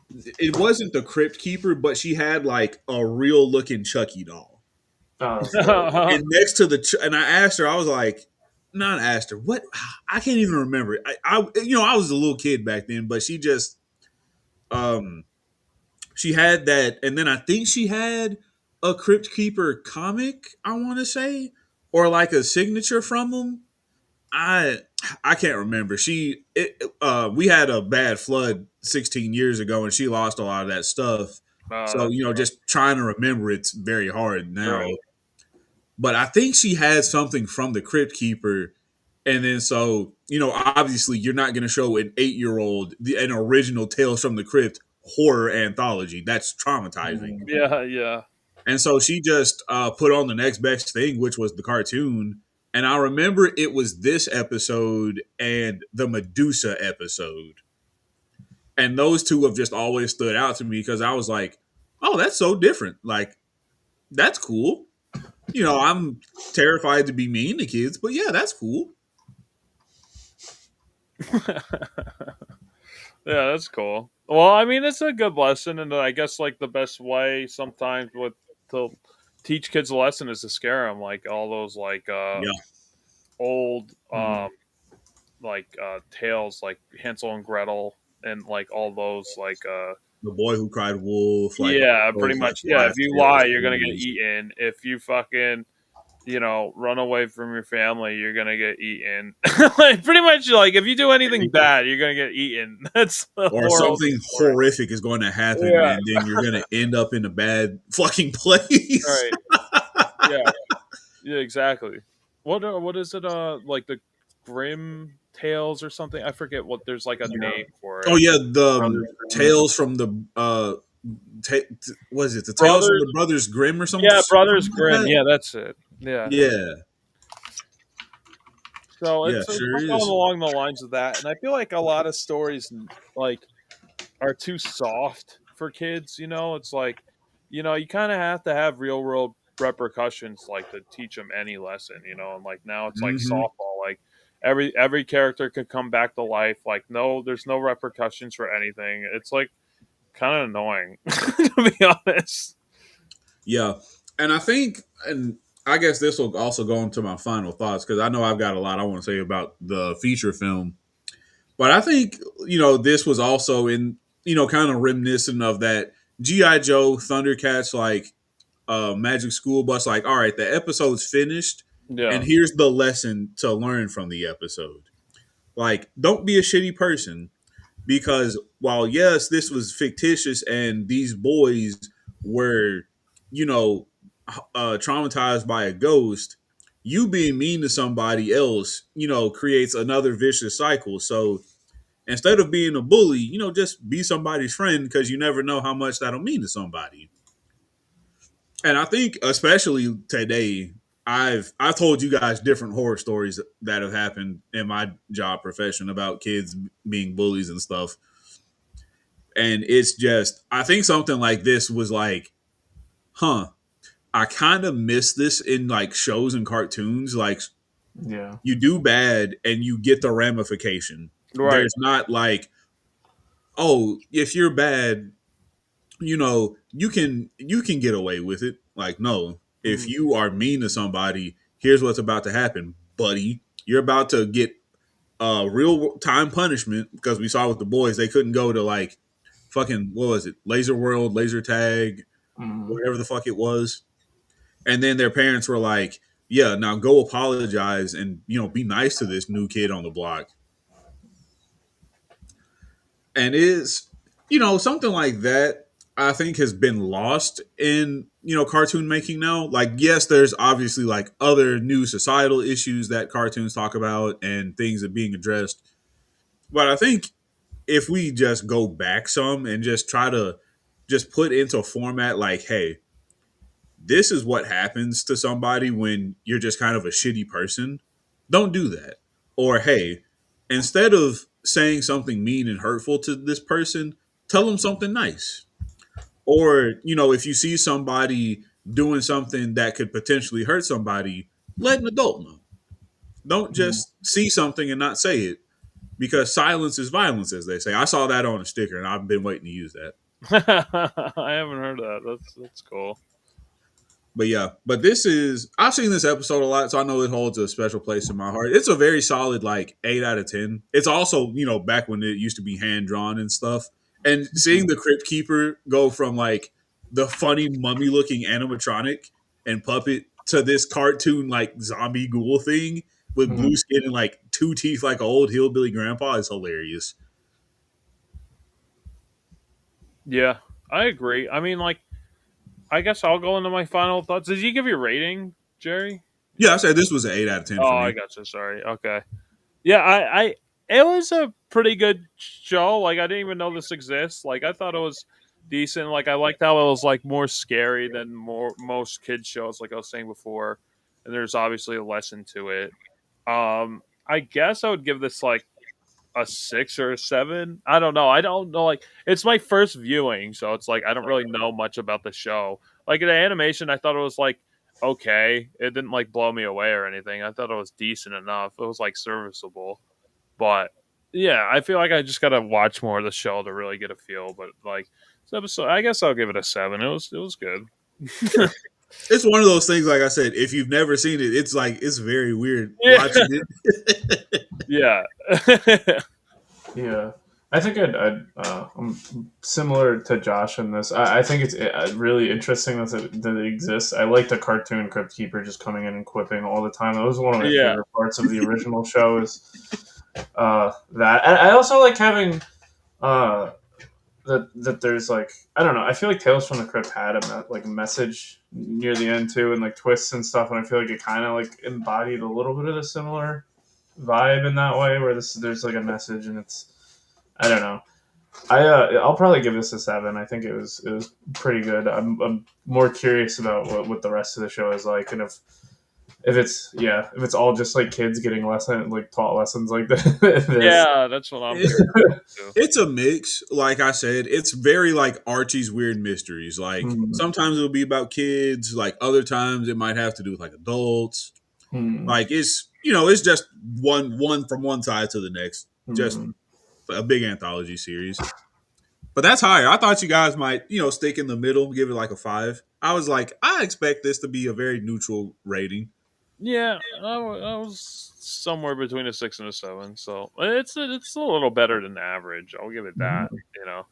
Speaker 2: it wasn't the Cryptkeeper, but she had like a real looking Chucky doll. And next to and I asked her, I was like, not asked her, what? I can't even remember. I was a little kid back then, but she just she had that, and then I think she had a Crypt Keeper comic, I want to say, or like a signature from them. I can't remember. We had a bad flood 16 years ago, and she lost a lot of that stuff. So just trying to remember it's very hard now.
Speaker 1: Right.
Speaker 2: But I think she had something from the Crypt Keeper. And then so, obviously you're not going to show an 8-year-old an original Tales from the Crypt horror anthology. That's traumatizing.
Speaker 1: Yeah.
Speaker 2: And so she just put on the next best thing, which was the cartoon. And I remember it was this episode and the Medusa episode. And those two have just always stood out to me because I was like, oh, that's so different. Like, that's cool. I'm terrified to be mean to kids, but yeah, that's cool.
Speaker 1: Yeah, that's cool. Well, I mean, it's a good lesson, and I guess like the best way sometimes with to teach kids a lesson is to scare them, like all those like
Speaker 2: Yeah,
Speaker 1: old
Speaker 3: Mm.
Speaker 1: tales, like Hansel and Gretel, and like all those like
Speaker 2: the boy who cried wolf, like all
Speaker 1: yeah, pretty
Speaker 2: those like
Speaker 1: much yeah. If
Speaker 2: life
Speaker 1: you
Speaker 2: tale
Speaker 1: lie, you're gonna get
Speaker 2: stories.
Speaker 1: eaten. If you fucking run away from your family, you're gonna get eaten. Like pretty much, like if you do anything bad, you're gonna get eaten. That's the
Speaker 2: Or
Speaker 1: moral of the
Speaker 2: something
Speaker 1: story.
Speaker 2: horrific is going to happen,
Speaker 1: Yeah,
Speaker 2: and then you're going to end up in a bad fucking place.
Speaker 1: right. Yeah, yeah, exactly. What is it? Like the Grim Tales or something? I forget what. There's like a
Speaker 3: Yeah.
Speaker 1: name for
Speaker 2: Oh
Speaker 1: it.
Speaker 2: yeah, the
Speaker 3: Brothers Grimm.
Speaker 2: tales from the what is it? The tales from
Speaker 1: Brothers.
Speaker 2: the Brothers Grimm or something,
Speaker 1: Yeah, Brothers
Speaker 2: something like
Speaker 1: Grimm.
Speaker 2: that.
Speaker 1: Yeah, that's it. Yeah.
Speaker 2: Yeah,
Speaker 1: So
Speaker 2: yeah,
Speaker 1: it's
Speaker 2: sure
Speaker 1: going
Speaker 2: is.
Speaker 1: along the lines of that, and I feel like a lot of stories like are too soft for kids. It's like, you kind of have to have real world repercussions, like to teach them any lesson. And like now it's like
Speaker 2: Hmm.
Speaker 1: softball, like every character could come back to life. Like no, there's no repercussions for anything. It's like kind of annoying, to be honest.
Speaker 2: Yeah, and I think, and I guess this will also go into my final thoughts because I know I've got a lot I want to say about the feature film. But I think, this was also in, kind of reminiscent of that G.I. Joe, Thundercats, like Magic School Bus. Like, all right, the episode's finished, and
Speaker 1: Yeah,
Speaker 2: here's the lesson to learn from the episode. Like, don't be a shitty person because while, yes, this was fictitious and these boys were, you know, traumatized by a ghost, you being mean to somebody else, creates another vicious cycle. So, instead of being a bully, just be somebody's friend because you never know how much that'll mean to somebody. And I think especially today, I've told you guys different horror stories that have happened in my job profession about kids being bullies and stuff. And it's just I think something like this was like, huh, I kind of miss this in like shows and cartoons. Like
Speaker 3: Yeah.
Speaker 2: you do bad and you get the ramification.
Speaker 1: right.
Speaker 2: There's not like, oh, if you're bad, you can get away with it. Like, no, if
Speaker 1: Mhm.
Speaker 2: you are mean to somebody, here's what's about to happen, buddy. You're about to get real time punishment because we saw with the boys they couldn't go to like fucking what was it, Laser World, Laser Tag,
Speaker 3: Mm.
Speaker 2: whatever the fuck it was. And then their parents were like, yeah, now go apologize and be nice to this new kid on the block. And is something like that I think has been lost in cartoon making now. Like, yes, there's obviously like other new societal issues that cartoons talk about and things that are being addressed, but I think if we just go back some and just try to just put into a format like, hey, this is what happens to somebody when you're just kind of a shitty person, don't do that. Or hey, instead of saying something mean and hurtful to this person, tell them something nice. Or if you see somebody doing something that could potentially hurt somebody, let an adult know. Don't
Speaker 3: Mm.
Speaker 2: just see something and not say it because silence is violence, as they say. I saw that on a sticker and I've been waiting to use that.
Speaker 1: I haven't heard of that. That's cool.
Speaker 2: But yeah, but I've seen this episode a lot, so I know it holds a special place in my heart. It's a very solid like 8 out of 10. It's also, back when it used to be hand drawn and stuff. And seeing the Cryptkeeper go from like the funny mummy looking animatronic and puppet to this cartoon like zombie ghoul thing with
Speaker 3: Mm.
Speaker 2: blue skin and like two teeth like an old hillbilly grandpa is hilarious.
Speaker 1: Yeah, I agree. I mean, like, I guess I'll go into my final thoughts. Did you give your rating, Jerry?
Speaker 2: Yeah, I said this was an 8 out of 10
Speaker 1: Oh,
Speaker 2: for
Speaker 1: I
Speaker 2: me.
Speaker 1: gotcha. Sorry. Okay. Yeah, it was a pretty good show. Like, I didn't even know this exists. Like, I thought it was decent. Like, I liked how it was like more scary than most kids shows. Like I was saying before, and there's obviously a lesson to it. I guess I would give this like a 6 or a 7. I don't know. I don't know. Like, it's my first viewing, so it's like I don't really know much about the show. Like the animation, I thought it was like okay. It didn't like blow me away or anything. I thought it was decent enough. It was like serviceable, but yeah, I feel like I just gotta watch more of the show to really get a feel. But like this episode, I guess I'll give it a 7. It was good.
Speaker 2: It's one of those things. Like I said, if you've never seen it, it's like it's very weird
Speaker 1: Yeah,
Speaker 2: watching it.
Speaker 1: yeah,
Speaker 3: Yeah, I think I'm similar to Josh in this. I think it's really interesting that it exists. I like the cartoon Cryptkeeper just coming in and quipping all the time. That was one of my
Speaker 1: yeah,
Speaker 3: favorite parts of the original show. Is that I also like having uh, that there's like I don't know. I feel like Tales from the Crypt had a message near the end too, and like twists and stuff. And I feel like it kind of like embodied a little bit of the similar vibe in that way, where there's like a message, and it's I don't know. I'll probably give this a 7. I think it was pretty good. I'm more curious about what the rest of the show is like, and if it's all just like kids getting taught lessons like this.
Speaker 1: yeah. That's what I'm
Speaker 2: It's
Speaker 1: curious about too.
Speaker 2: it's a mix. Like I said, it's very like Archie's Weird Mysteries. Like
Speaker 3: Hmm.
Speaker 2: sometimes it'll be about kids. Like other times it might have to do with like adults.
Speaker 3: Hmm.
Speaker 2: Like it's just one from one side to the next. Just
Speaker 3: Hmm.
Speaker 2: a big anthology series. But that's higher. I thought you guys might, stick in the middle, give it like a 5. I was like, I expect this to be a very neutral rating.
Speaker 1: Yeah, I was somewhere between a 6 and a 7. So it's a little better than average. I'll give it that.
Speaker 3: Hmm.
Speaker 1: You know.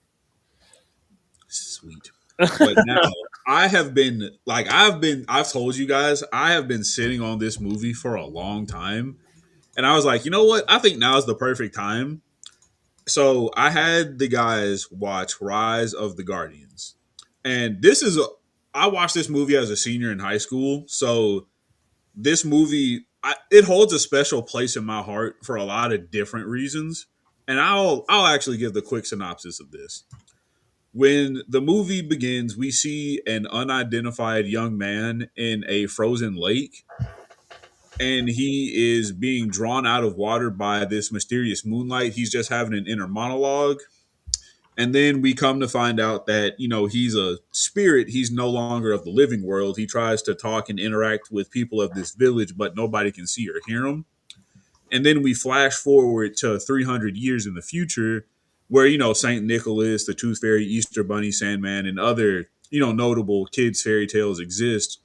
Speaker 2: Sweet. But now I've told you guys, I have been sitting on this movie for a long time. And I was like, you know what? I think now is the perfect time. So I had the guys watch Rise of the Guardians. And I watched this movie as a senior in high school. So this movie, it holds a special place in my heart for a lot of different reasons. And I'll actually give the quick synopsis of this. When the movie begins, we see an unidentified young man in a frozen lake, and he is being drawn out of water by this mysterious moonlight. He's just having an inner monologue. And then we come to find out that, he's a spirit. He's no longer of the living world. He tries to talk and interact with people of this village, but nobody can see or hear him. And then we flash forward to 300 years in the future where, St. Nicholas, the Tooth Fairy, Easter Bunny, Sandman, and other, notable kids' fairy tales exist.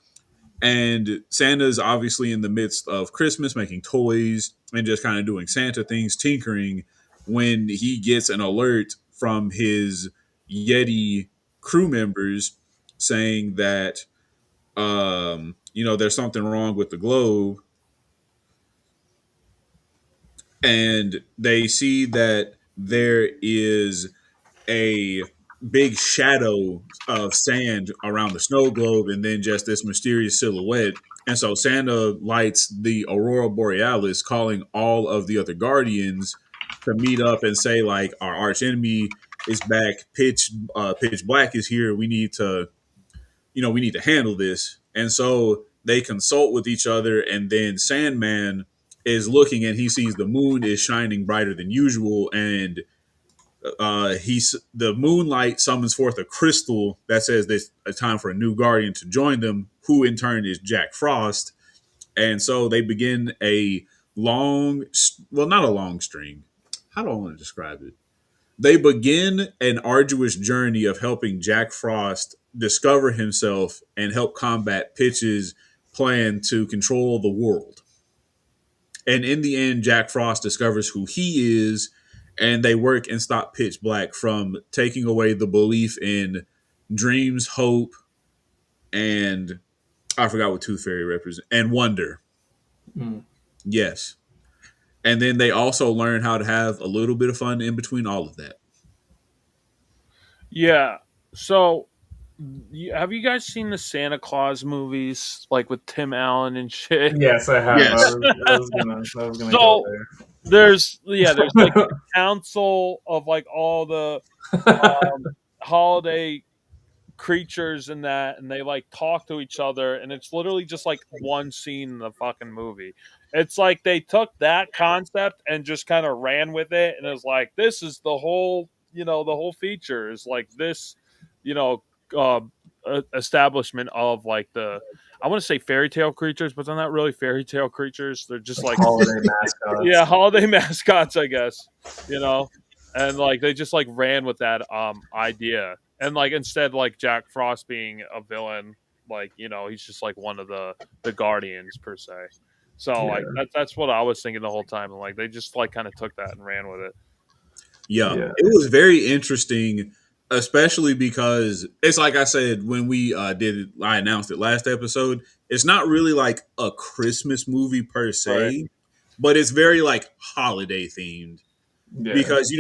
Speaker 2: And Santa's obviously in the midst of Christmas, making toys and just kind of doing Santa things, tinkering, when he gets an alert from his Yeti crew members saying that, there's something wrong with the globe. And they see that there is a big shadow of sand around the snow globe and then just this mysterious silhouette. And so Santa lights the Aurora Borealis, calling all of the other Guardians to meet up and say, like, our arch enemy is back. Pitch Black is here. We need to handle this. And so they consult with each other, and then Sandman is looking and he sees the moon is shining brighter than usual, and the moonlight summons forth a crystal that says there's a time for a new guardian to join them, who in turn is Jack Frost. And so they begin a long, well, not a long string. How do I want to describe it? They begin an arduous journey of helping Jack Frost discover himself and help combat Pitch's plan to control the world. And in the end, Jack Frost discovers who he is, and they work and stop Pitch Black from taking away the belief in dreams, hope, and I forgot what Tooth Fairy represents, and wonder.
Speaker 3: Mm.
Speaker 2: Yes. And then they also learn how to have a little bit of fun in between all of that.
Speaker 1: Yeah. So, have you guys seen the Santa Claus movies, like with Tim Allen and shit?
Speaker 3: Yes, I have.
Speaker 2: Yes.
Speaker 3: I was gonna go
Speaker 1: So there's like a council of like all the
Speaker 3: there.
Speaker 1: holiday creatures in that, and they like talk to each other, and it's literally just like one scene in the fucking movie. It's like they took that concept and just kind of ran with it, and it's like this is the whole feature is like this, you know, uh, establishment of like I want to say fairy tale creatures, but they're not really fairy tale creatures. They're just like
Speaker 3: holiday mascots.
Speaker 1: yeah, holiday mascots, I guess. You know, and like they just like ran with that idea, and like instead like Jack Frost being a villain, like he's just like one of the guardians per se. So like
Speaker 3: Yeah.
Speaker 1: that's what I was thinking the whole time, and like they just like kind of took that and ran with it.
Speaker 2: Yeah,
Speaker 3: Yeah.
Speaker 2: it was very interesting, especially because it's like I said when we I announced it last episode. It's not really like a Christmas movie per
Speaker 1: Right.
Speaker 2: se, but it's very like holiday themed
Speaker 3: Yeah.
Speaker 2: because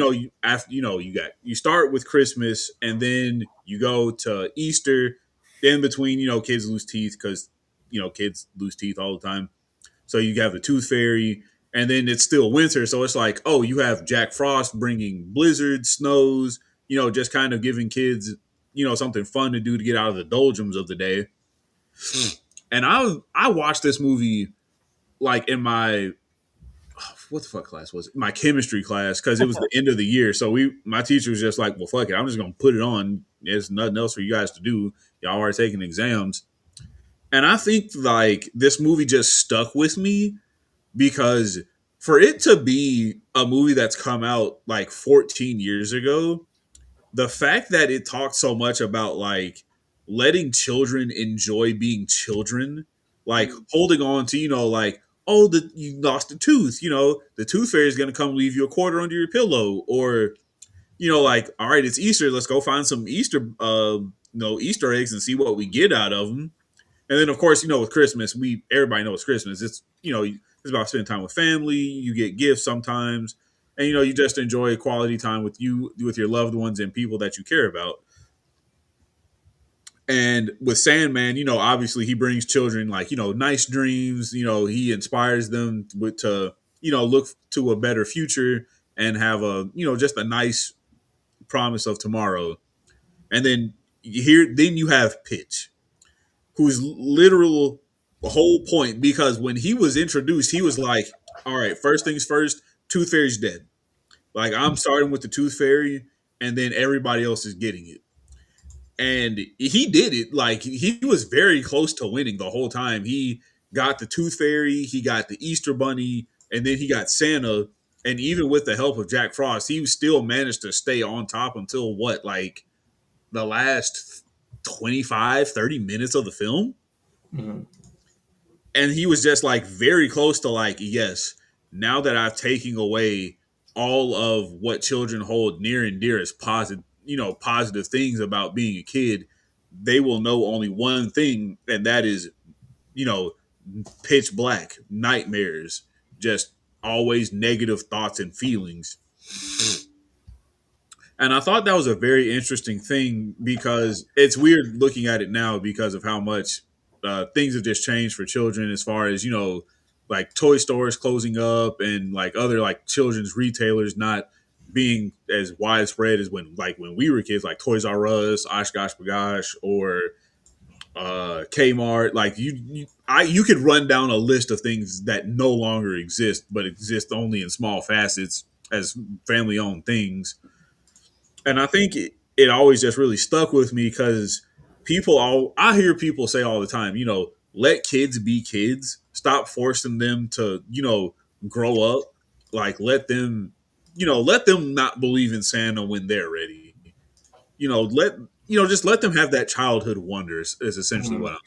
Speaker 2: after you start with Christmas and then you go to Easter. In between, kids lose teeth because kids lose teeth all the time. So you have the Tooth Fairy, and then it's still winter. So it's like, oh, you have Jack Frost bringing blizzards, snows, just kind of giving kids, something fun to do to get out of the doldrums of the day. And I watched this movie like in my what the fuck class was it? My chemistry class because it was the end of the year. So my teacher was just like, well, fuck it, I'm just gonna put it on. There's nothing else for you guys to do. Y'all are taking exams. And I think like this movie just stuck with me because for it to be a movie that's come out like 14 years ago, the fact that it talks so much about like letting children enjoy being children, like holding on to, like, oh, you lost a tooth, the tooth fairy is going to come leave you a quarter under your pillow, or, like, all right, it's Easter, let's go find some Easter eggs and see what we get out of them. And then, of course, with Christmas, everybody knows Christmas. It's about spending time with family. You get gifts sometimes, and you just enjoy quality time with your loved ones and people that you care about. And with Sandman, obviously he brings children like nice dreams. He inspires them to look to a better future and have just a nice promise of tomorrow. And then you have Pitch, whose literal whole point, because when he was introduced, he was like, all right, first things first, Tooth Fairy's dead. Like, I'm starting with the Tooth Fairy, and then everybody else is getting it. And he did it. Like, he was very close to winning the whole time. He got the Tooth Fairy, he got the Easter Bunny, and then he got Santa. And even with the help of Jack Frost, he still managed to stay on top until what, like the last 25-30 minutes of the film.
Speaker 3: Mhm.
Speaker 2: And he was just like very close to like, yes, now that I've taken away all of what children hold near and dear as positive things about being a kid, they will know only one thing, and that is, you know, pitch black, nightmares, just always negative thoughts and feelings. And I thought that was a very interesting thing because it's weird looking at it now because of how much things have just changed for children as far as, like toy stores closing up and like other like children's retailers not being as widespread as when we were kids, like Toys R Us, Oshkosh Bagosh, or Kmart. Like you could run down a list of things that no longer exist, but exist only in small facets as family owned things. And I think it always just really stuck with me because I hear people say all the time, let kids be kids. Stop forcing them to, grow up. Like let them not believe in Santa when they're ready. Just let them have that childhood wonder is essentially
Speaker 3: Mhm.
Speaker 2: what I'm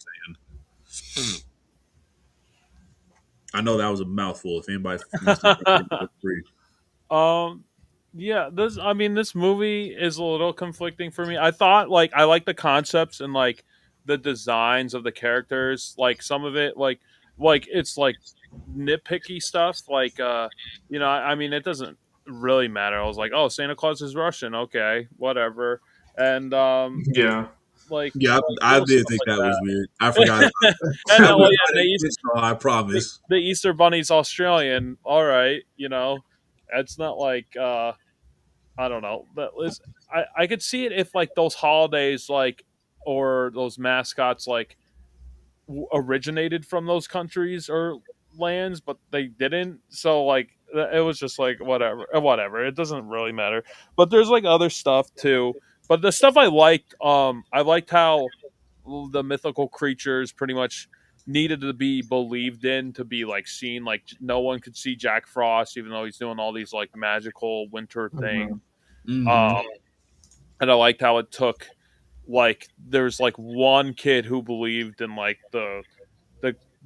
Speaker 2: saying. I know that was a mouthful. If anybody wants to jump in, feel free.
Speaker 1: um, yeah, this movie is a little conflicting for me. I thought like I like the concepts and like the designs of the characters. Like some of it, like it's like nitpicky stuff. Like it doesn't really matter. I was like, oh, Santa Claus is Russian. Okay, whatever. And
Speaker 3: Yeah.
Speaker 2: Yeah,
Speaker 1: like
Speaker 2: I
Speaker 1: little
Speaker 2: did
Speaker 1: stuff
Speaker 2: think
Speaker 1: like
Speaker 2: that was weird. I forgot
Speaker 1: that.
Speaker 2: about
Speaker 1: And
Speaker 2: that.
Speaker 1: oh
Speaker 2: Was
Speaker 1: yeah,
Speaker 2: not intentional, I promise.
Speaker 1: the Easter Bunny's Australian. All right, it's not like I don't know. That was I could see it if like those holidays like or those mascots like originated from those countries or lands, but they didn't. So like it was just like whatever. It doesn't really matter. But there's like other stuff too. But the stuff I liked how the mythical creatures pretty much needed to be believed in to be like seen. Like no one could see Jack Frost, even though he's doing all these like magical winter things.
Speaker 3: Mhm.
Speaker 2: Mm-hmm.
Speaker 1: Um, and I liked how it took like there's like one kid who believed in like the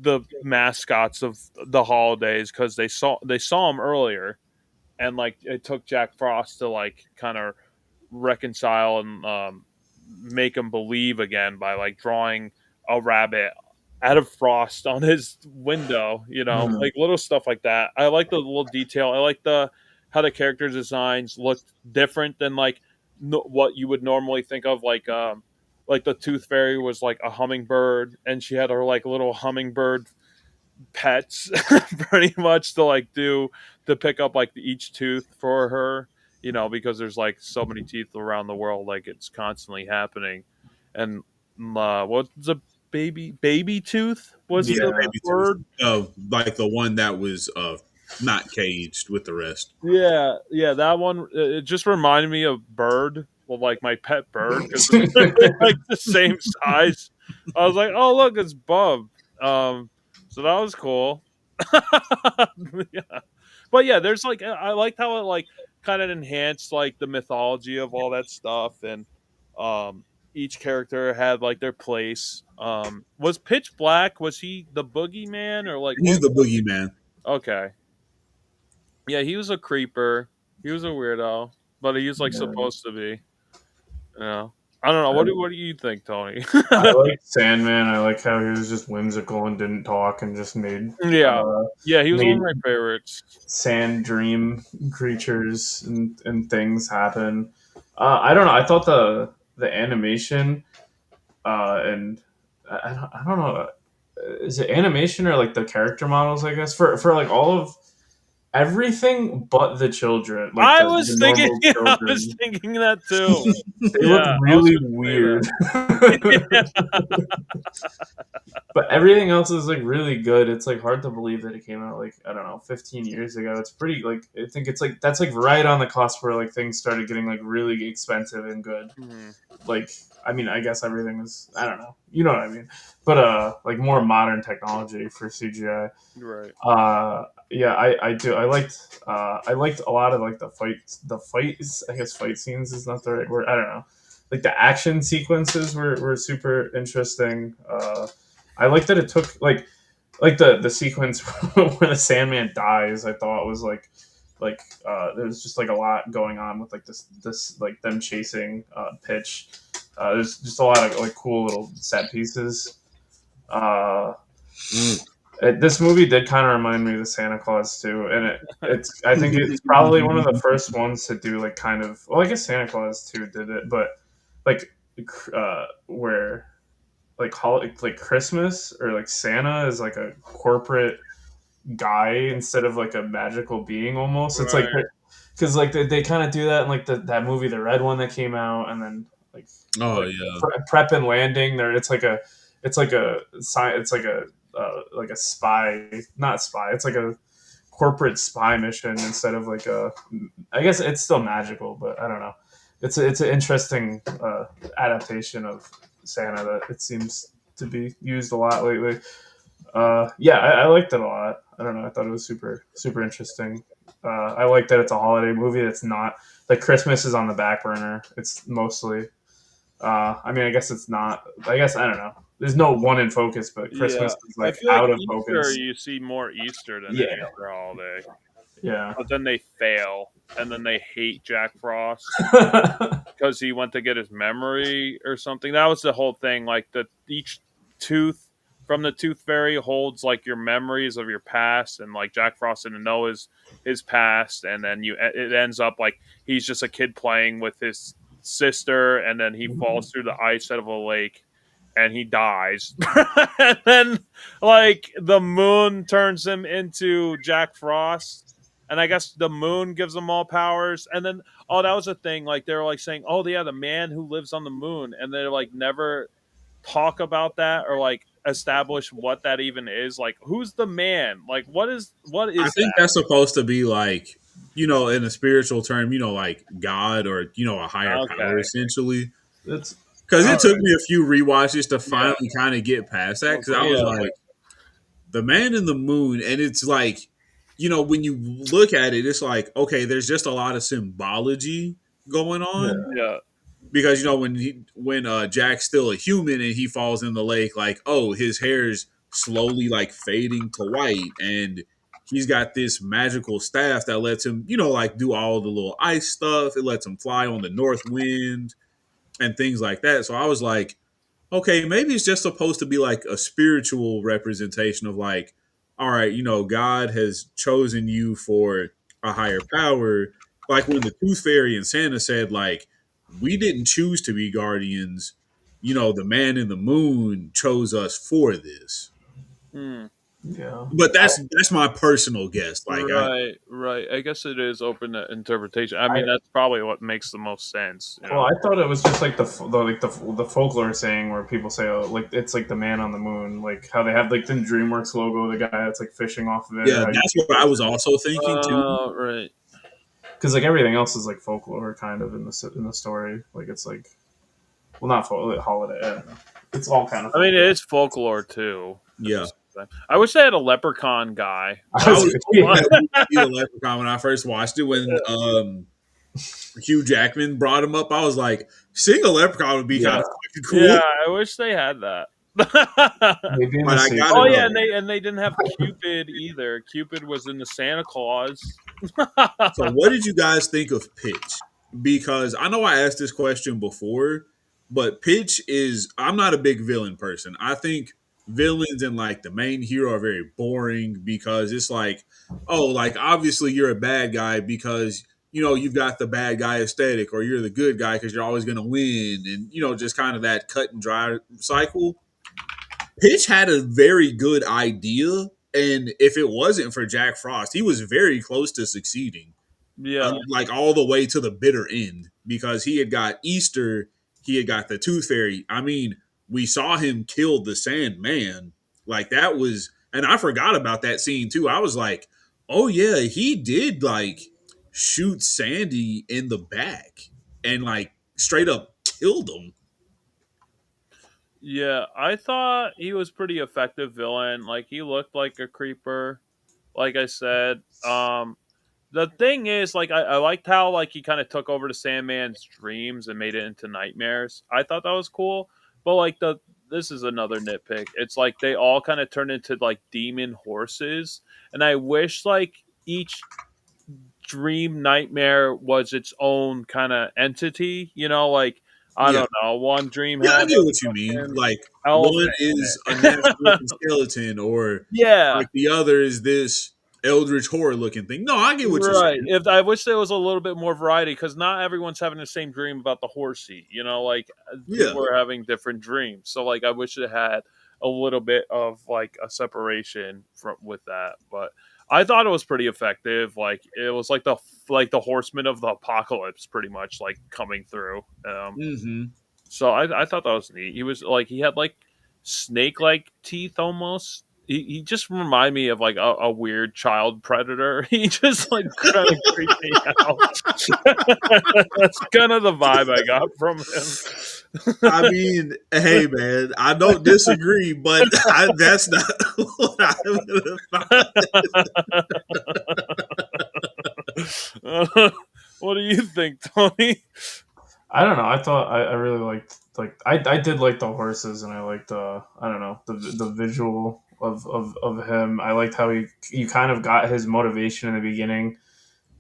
Speaker 1: the mascots of the holidays because they saw him earlier, and like it took Jack Frost to like kind of reconcile and make him believe again by like drawing a rabbit out of frost on his window,
Speaker 3: Mhm.
Speaker 1: like little stuff like that. I like the little detail. I like the how the character designs looked different than like what you would normally think of, like the Tooth Fairy was like a hummingbird, and she had her like little hummingbird pets pretty much to like do to pick up like each tooth for her, because there's like so many teeth around the world, like it's constantly happening. And what's a baby tooth was the
Speaker 3: Yeah.
Speaker 2: Baby tooth.
Speaker 1: word.
Speaker 2: Like the one that was not caged with the rest.
Speaker 1: Yeah, that one. It just reminded me of bird, well, like my pet bird, because it's literally like the same size. I was like, oh look, it's Bub. So that was cool. Yeah. But yeah, there's like I liked how it like kind of enhanced like the mythology of all that stuff, and um each character had like their place. Was Pitch Black, was he the boogeyman or like
Speaker 2: He's
Speaker 1: what?
Speaker 2: the boogeyman.
Speaker 1: Okay. Yeah, he was a creeper. He was a weirdo, but he was like
Speaker 3: Yeah.
Speaker 1: supposed to be. Yeah. I don't know. What do you think, Tony?
Speaker 3: I like Sandman. I like how he was just whimsical and didn't talk and just
Speaker 1: Yeah. Yeah, he was one
Speaker 3: made
Speaker 1: of my favorites.
Speaker 3: sand dream creatures and things happen. I don't know. I thought the animation and I don't know. Is it animation or like the character models? I guess for like all of everything but the children, like
Speaker 1: I
Speaker 3: the
Speaker 1: was thinking,
Speaker 3: normal
Speaker 1: yeah, I was
Speaker 3: children,
Speaker 1: thinking that too.
Speaker 3: they look
Speaker 1: Yeah, I was
Speaker 3: really weird.
Speaker 1: going to say that.
Speaker 3: But everything else is like really good. It's like hard to believe that it came out like I don't know 15 years ago. It's pretty like I think it's like that's like right on the cusp where like things started getting like really expensive and good.
Speaker 1: Mhm.
Speaker 3: Like I mean I guess everything was I don't know you know what I mean, but like more modern technology for CGI.
Speaker 1: Right.
Speaker 3: Yeah, I do. I liked a lot of like the fights. I guess fight scenes is not the right word. I don't know. Like the action sequences were super interesting. I like that it took like the sequence where the Sandman dies. I thought was there's just like a lot going on with like this like them chasing Pitch. There's just a lot of like cool little set pieces. Uh, this movie did kind of remind me of the Santa Claus too, and it's I think it's probably one of the first ones to do like kind of well I guess Santa Claus too did it, but like where like Christmas or like Santa is like a corporate guy instead of like a magical being almost. It's like
Speaker 1: Right.
Speaker 3: because like they kind of do that in like that movie the red one that came out and then like
Speaker 2: Oh
Speaker 3: like
Speaker 2: yeah.
Speaker 3: Prep and Landing there it's like a spy not spy it's like a corporate spy mission instead of like a I guess it's still magical but I don't know it's an interesting adaptation of Santa that it seems to be used a lot lately. Yeah, I liked it a lot. I don't know. I thought it was super interesting. I like that it's a holiday movie. It's not like Christmas is on the back burner. It's mostly. I mean, I guess it's not. I guess I don't know. There's no one in focus, but
Speaker 1: Yeah.
Speaker 3: Christmas is
Speaker 1: I
Speaker 3: like
Speaker 1: feel like
Speaker 3: out of
Speaker 1: Easter,
Speaker 3: focus.
Speaker 1: you see more Easter than
Speaker 3: Yeah,
Speaker 1: any other holiday.
Speaker 3: yeah.
Speaker 1: But then they fail, and then they hate Jack Frost because he went to get his memory or something. That was the whole thing. Like each tooth from the Tooth Fairy holds like your memories of your past, and like Jack Frost didn't know his past, and then it ends up like he's just a kid playing with his sister, and then he falls through the ice out of a lake. And he dies. And then, like, the moon turns him into Jack Frost. And I guess the moon gives him all powers. And then, oh, that was a thing. Like, they were like saying, oh, yeah, the man who lives on the moon. And they're like, never talk about that or like establish what that even is. Like, who's the man? Like, what is
Speaker 2: I think
Speaker 1: that?
Speaker 2: that's supposed to be like, in a spiritual term, like God or a higher power
Speaker 1: Okay.
Speaker 2: essentially.
Speaker 3: It's
Speaker 2: Because it took me a few rewatches to finally kind of get past that. Because I was
Speaker 1: Yeah.
Speaker 2: like, the man in the moon, and it's like, when you look at it, it's like, okay, there's just a lot of symbology going on.
Speaker 1: Yeah.
Speaker 2: Because when Jack's still a human and he falls in the lake, like, oh, his hair's slowly like fading to white, and he's got this magical staff that lets him, like do all the little ice stuff. It lets him fly on the north wind and things like that. So I was like, okay, maybe it's just supposed to be like a spiritual representation of like, all right, God has chosen you for a higher power. Like when the Tooth Fairy and Santa said, like, we didn't choose to be guardians. The man in the moon chose us for this.
Speaker 1: Mm.
Speaker 3: Yeah.
Speaker 2: But that's my personal guess. Like,
Speaker 1: Right. I guess it is open to interpretation. I mean, that's probably what makes the most sense.
Speaker 3: Well, I thought it was just like the folklore saying where people say, "Oh, like it's like the man on the moon," like how they have like the DreamWorks logo, the guy that's like fishing off of it.
Speaker 2: yeah, that's what I was also thinking too.
Speaker 1: Right.
Speaker 3: Because like everything else is like folklore, kind of in the story. Like it's like, well, not folklore, holiday. I don't know. It's all kind of.
Speaker 1: I mean, it is folklore too.
Speaker 2: Yeah.
Speaker 1: I wish they had a leprechaun guy.
Speaker 2: I was a leprechaun when I first watched it. When Hugh Jackman brought him up, I was like, seeing a leprechaun would be kind of fucking cool.
Speaker 1: Yeah, I wish they had that. And they didn't have Cupid either. Cupid was in the Santa Claus.
Speaker 2: So what did you guys think of Pitch? Because I know I asked this question before, but Pitch I'm not a big villain person. I think villains and like the main hero are very boring because it's like, oh, like obviously you're a bad guy because you've got the bad guy aesthetic, or you're the good guy because you're always going to win, and just kind of that cut and dry cycle. Pitch had a very good idea, and if it wasn't for Jack Frost, he was very close to succeeding.
Speaker 1: Yeah.
Speaker 2: Like all the way to the bitter end, because he had got Easter, he had got the Tooth Fairy. I mean, we saw him kill the Sandman. Like that was, and I forgot about that scene too. I was like, oh yeah, he did like shoot Sandy in the back and like straight up killed him.
Speaker 1: Yeah, I thought he was pretty effective villain. Like he looked like a creeper. Like I said, the thing is, like I liked how like he kind of took over the Sandman's dreams and made it into nightmares. I thought that was cool. But like this is another nitpick. It's like they all kind of turned into like demon horses, and I wish like each dream nightmare was its own kind of entity. Like I don't know. One dream
Speaker 2: Yeah,
Speaker 1: had
Speaker 2: I get what you mean. Like
Speaker 1: elephant
Speaker 2: one is a nasty skeleton, or
Speaker 1: yeah.
Speaker 2: like the other is this eldritch horror looking thing. No, I get what you're saying.
Speaker 1: If I wish there was a little bit more variety, because not everyone's having the same dream about the horsey. Like people are having different dreams. So like I wish it had a little bit of like a separation with that. But I thought it was pretty effective. Like it was like the horseman of the apocalypse, pretty much like coming through. So I thought that was neat. He was like he had like snake like teeth almost. He just reminded me of like a weird child predator. He just like kind of creeped me out. That's kind of the vibe I got from him.
Speaker 2: I mean, hey man, I don't disagree, but that's not what I'm
Speaker 1: gonna What do you think, Tony?
Speaker 3: I don't know. I thought I really liked I did like the horses, and I liked I don't know, the visual of him. I liked how you kind of got his motivation in the beginning,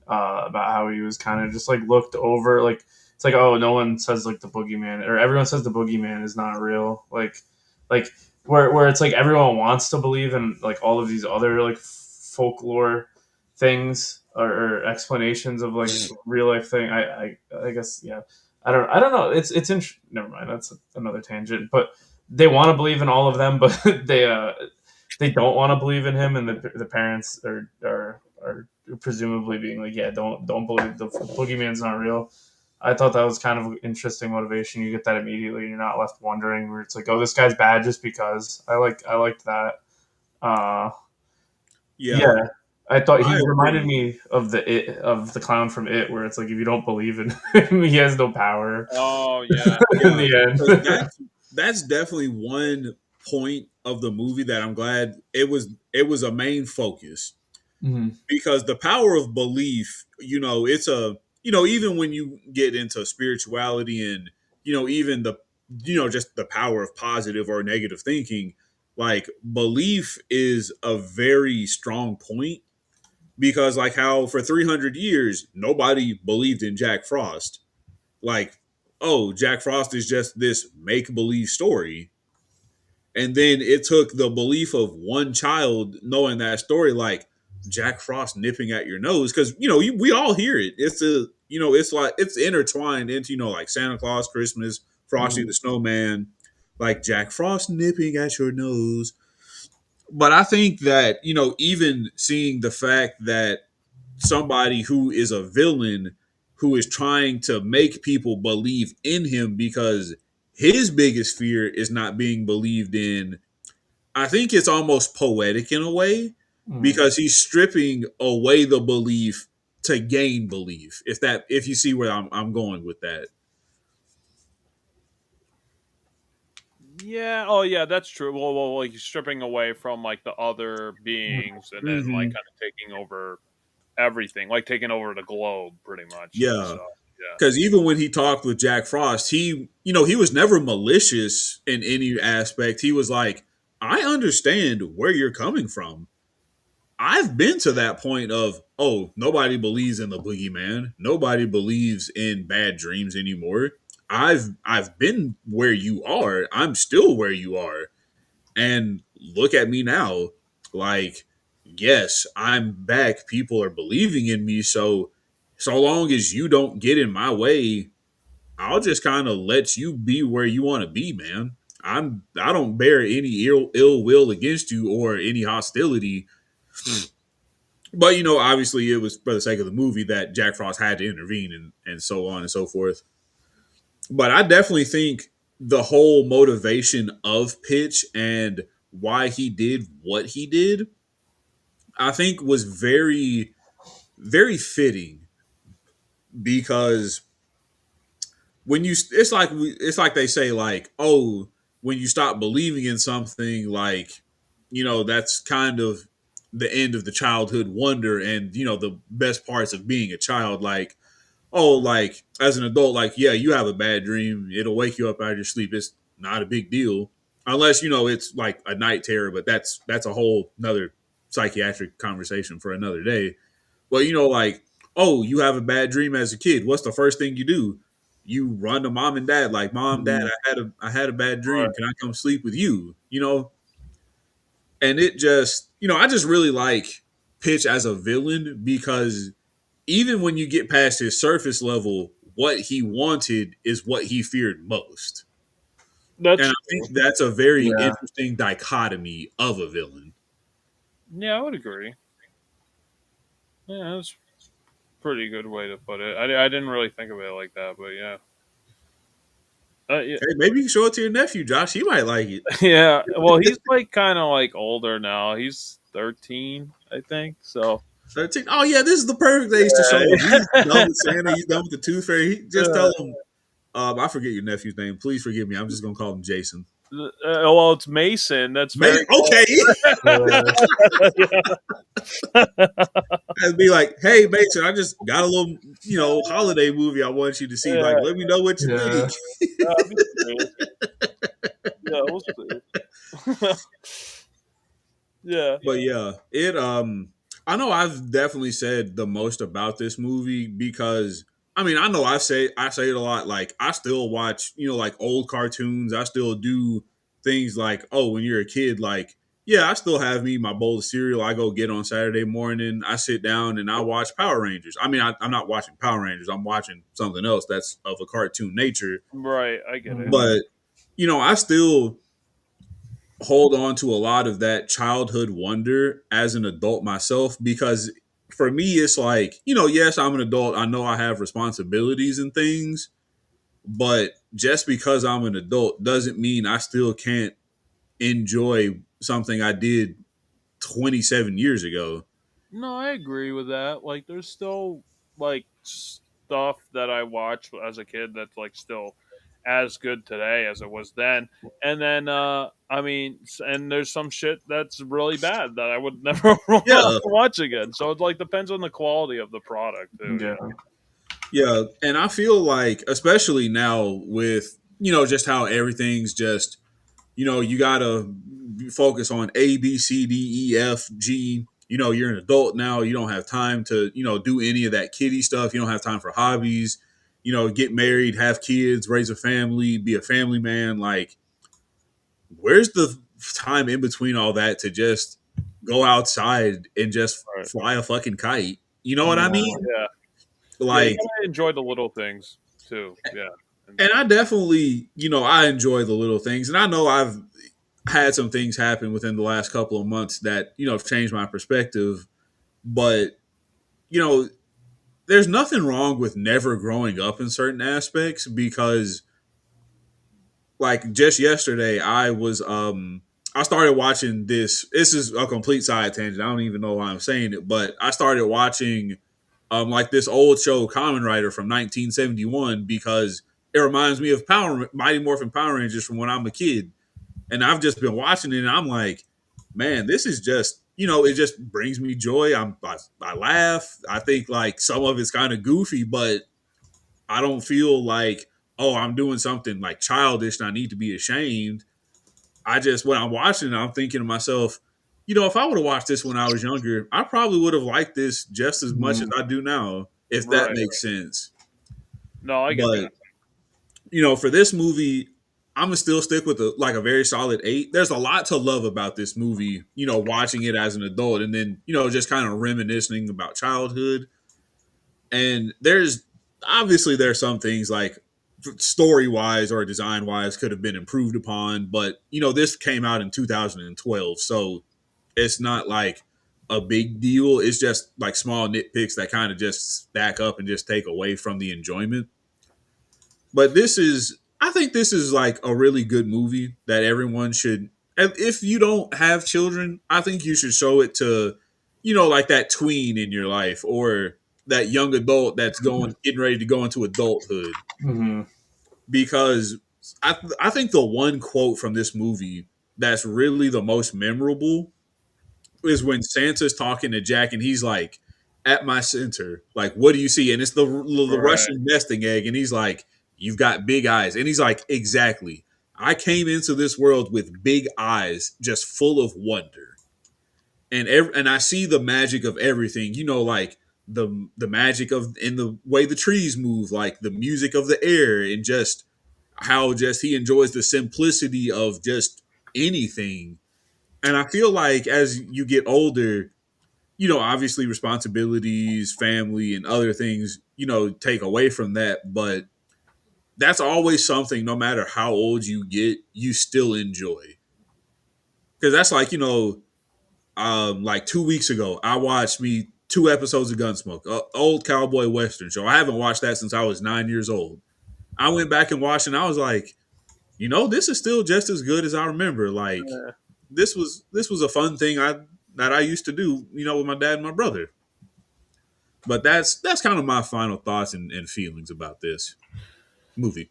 Speaker 3: about how he was kind of just like looked over. Like it's like, oh, no one says like the boogeyman, or everyone says the boogeyman is not real. Like where it's like everyone wants to believe in like all of these other like folklore things, or explanations of like real life thing. I guess, yeah. I don't know. It's never mind. That's another tangent. But they want to believe in all of them, but they don't want to believe in him, and the parents are presumably being like, yeah, don't believe the boogeyman's not real. I thought that was kind of interesting motivation. You get that immediately. You're not left wondering where it's like, oh, this guy's bad just because. I liked that. Yeah. I thought he
Speaker 2: I
Speaker 3: reminded
Speaker 2: agree.
Speaker 3: me of the clown from It, where it's like if you don't believe in him, he has no power
Speaker 1: Oh yeah.
Speaker 3: in
Speaker 2: Yeah,
Speaker 3: the
Speaker 2: because
Speaker 3: end.
Speaker 2: that's definitely one point of the movie that I'm glad it was a main focus,
Speaker 3: Mhm.
Speaker 2: because the power of belief, it's a, even when you get into spirituality and, even the, just the power of positive or negative thinking, like belief is a very strong point, because like how for 300 years nobody believed in Jack Frost. Like, oh, Jack Frost is just this make believe story. And then it took the belief of one child knowing that story, like Jack Frost nipping at your nose, because we all hear it. It's like it's intertwined into like Santa Claus, Christmas, Frosty
Speaker 3: Mhm.
Speaker 2: the Snowman, like Jack Frost nipping at your nose. But I think that even seeing the fact that somebody who is a villain, who is trying to make people believe in him because his biggest fear is not being believed in, I think it's almost poetic in a way,
Speaker 3: Mhm.
Speaker 2: because he's stripping away the belief to gain belief. If you see where I'm going with that.
Speaker 1: Yeah. Oh yeah, that's true. Like stripping away from like the other beings and then like
Speaker 2: Hmm.
Speaker 1: kind of taking over everything, like taking over the globe, pretty much.
Speaker 2: Yeah.
Speaker 1: So yeah.
Speaker 2: Because even when he talked with Jack Frost, he was never malicious in any aspect. He was like, I understand where you're coming from. I've been to that point of, oh, nobody believes in the boogeyman. Nobody believes in bad dreams anymore. I've been where you are. I'm still where you are. And look at me now. Like, yes, I'm back. People are believing in me. So long as you don't get in my way, I'll just kind of let you be where you want to be, man. I don't bear any ill will against you or any hostility. But obviously, it was for the sake of the movie that Jack Frost had to intervene, and so on and so forth. But I definitely think the whole motivation of Pitch and why he did what he did, I think was very, very fitting, because when it's like they say, like, oh, when you stop believing in something, like, that's kind of the end of the childhood wonder, and the best parts of being a child, like, oh, like as an adult, like, yeah, you have a bad dream, it'll wake you up out of your sleep, it's not a big deal, unless it's like a night terror, but that's a whole another psychiatric conversation for another day. But like, oh, you have a bad dream as a kid, what's the first thing you do? You run to mom and dad, like, mom, dad,
Speaker 3: Mhm.
Speaker 2: I had a bad
Speaker 1: Right.
Speaker 2: dream, can I come sleep with you? And it just, I just really like Pitch as a villain, because even when you get past his surface level, what he wanted is what he feared most. And
Speaker 1: That's
Speaker 2: I
Speaker 1: true.
Speaker 2: think that's a very
Speaker 3: Yeah.
Speaker 2: interesting dichotomy of a villain.
Speaker 1: Yeah, I would agree. Yeah, that's a pretty good way to put it. I didn't really think of it like that, but yeah. Yeah.
Speaker 2: Hey, maybe you can show it to your nephew, Josh. He might like it.
Speaker 1: Yeah. Well, he's like kind of like older now. He's 13, I think. So
Speaker 2: 13. Oh, yeah, this is the perfect age to show him.
Speaker 1: yeah.
Speaker 2: He's done with Santa. He's done with the Tooth Fairy. Just
Speaker 1: Uh,
Speaker 2: tell him, I forget your nephew's name. Please forgive me. I'm just going to call him Jason.
Speaker 1: well, it's Mason. That's very
Speaker 2: Okay.
Speaker 3: Yeah.
Speaker 2: I'd be like, hey, Mason, I just got a little, holiday movie I want you to see. Like,
Speaker 1: yeah.
Speaker 2: let me know what you
Speaker 3: Yeah.
Speaker 2: think.
Speaker 1: That'd be great. Yeah, we'll see. Yeah.
Speaker 2: But yeah, I know I've definitely said the most about this movie, because I mean, I know I say it a lot, like I still watch, like old cartoons. I still do things like, oh, when you're a kid, like, yeah, I still have me my bowl of cereal I go get on Saturday morning. I sit down and I watch Power Rangers. I mean, I'm not watching Power Rangers. I'm watching something else that's of a cartoon nature.
Speaker 1: Right. I get it.
Speaker 3: Mhm.
Speaker 2: But I still hold on to a lot of that childhood wonder as an adult myself, because for me it's like, yes, I'm an adult, I know I have responsibilities and things, but just because I'm an adult doesn't mean I still can't enjoy something I did 27 years ago.
Speaker 1: No, I agree with that. Like, there's still like stuff that I watched as a kid that's like still as good today as it was then. And then, I mean, and there's some shit that's really bad that I would never want to
Speaker 2: Yeah,
Speaker 1: watch again. So it like depends on the quality of the product too. You
Speaker 3: Yeah.
Speaker 1: know?
Speaker 2: yeah, and I feel like, especially now with just how everything's just you gotta focus on A, B, C, D, E, F, G. You're an adult now. You don't have time to do any of that kiddie stuff. You don't have time for hobbies. Get married, have kids, raise a family, be a family man. Like, where's the time in between all that to just go outside and just
Speaker 1: Right.
Speaker 2: fly a fucking kite? You know what I
Speaker 3: Yeah.
Speaker 2: mean?
Speaker 1: Yeah. Yeah. You
Speaker 2: Like,
Speaker 1: gotta enjoy the little things too. Yeah. And,
Speaker 2: and I definitely, I enjoy the little things, and I know I've had some things happen within the last couple of months that have changed my perspective. But you know, there's nothing wrong with never growing up in certain aspects because, like, just yesterday, I started watching this. This is a complete side tangent. I don't even know why I'm saying it, but I started watching like this old show, Common Rider from 1971, because it reminds me of Mighty Morphin Power Rangers from when I'm a kid. And I've just been watching it, and I'm like, man, this is just it just brings me joy. I laugh. I think like some of it's kind of goofy, but I don't feel like, oh, I'm doing something like childish and I need to be ashamed. I just, when I'm watching it, I'm thinking to myself, if I would have watched this when I was younger, I probably would have liked this just as much as
Speaker 3: Mhm.
Speaker 2: I do now, if that
Speaker 1: right.
Speaker 2: makes sense.
Speaker 1: No, I get that.
Speaker 2: But for this movie, I'm gonna still stick with a very solid 8. There's a lot to love about this movie. Watching it as an adult, and then just kind of reminiscing about childhood. And there's some things like story wise or design wise could have been improved upon, but this came out in 2012, so it's not like a big deal. It's just like small nitpicks that kind of just stack up and just take away from the enjoyment. But I think this is like a really good movie that everyone should. If you don't have children, I think you should show it to, like that tween in your life or that young adult that's getting ready to go into adulthood.
Speaker 3: Mhm.
Speaker 2: Because I think the one quote from this movie that's really the most memorable is when Santa's talking to Jack and he's like, "At my center, like, what do you see?" And it's the
Speaker 1: Right.
Speaker 2: Russian nesting egg, and he's like, "You've got big eyes," and he's like, "Exactly. I came into this world with big eyes, just full of wonder, and I see the magic of everything. Like the magic of in the way the trees move, like the music of the air, and just how just he enjoys the simplicity of just anything." And I feel like as you get older, obviously responsibilities, family, and other things, take away from that. But that's always something, no matter how old you get, you still enjoy. Because that's like 2 weeks ago, I watched me 2 episodes of Gunsmoke, a old cowboy western show. I haven't watched that since I was 9 years old. I went back and watched, and I was like, this is still just as good as I remember. Like,
Speaker 1: Yeah.
Speaker 2: this was a fun thing that I used to do, with my dad and my brother. But that's kind of my final thoughts and feelings about this movie.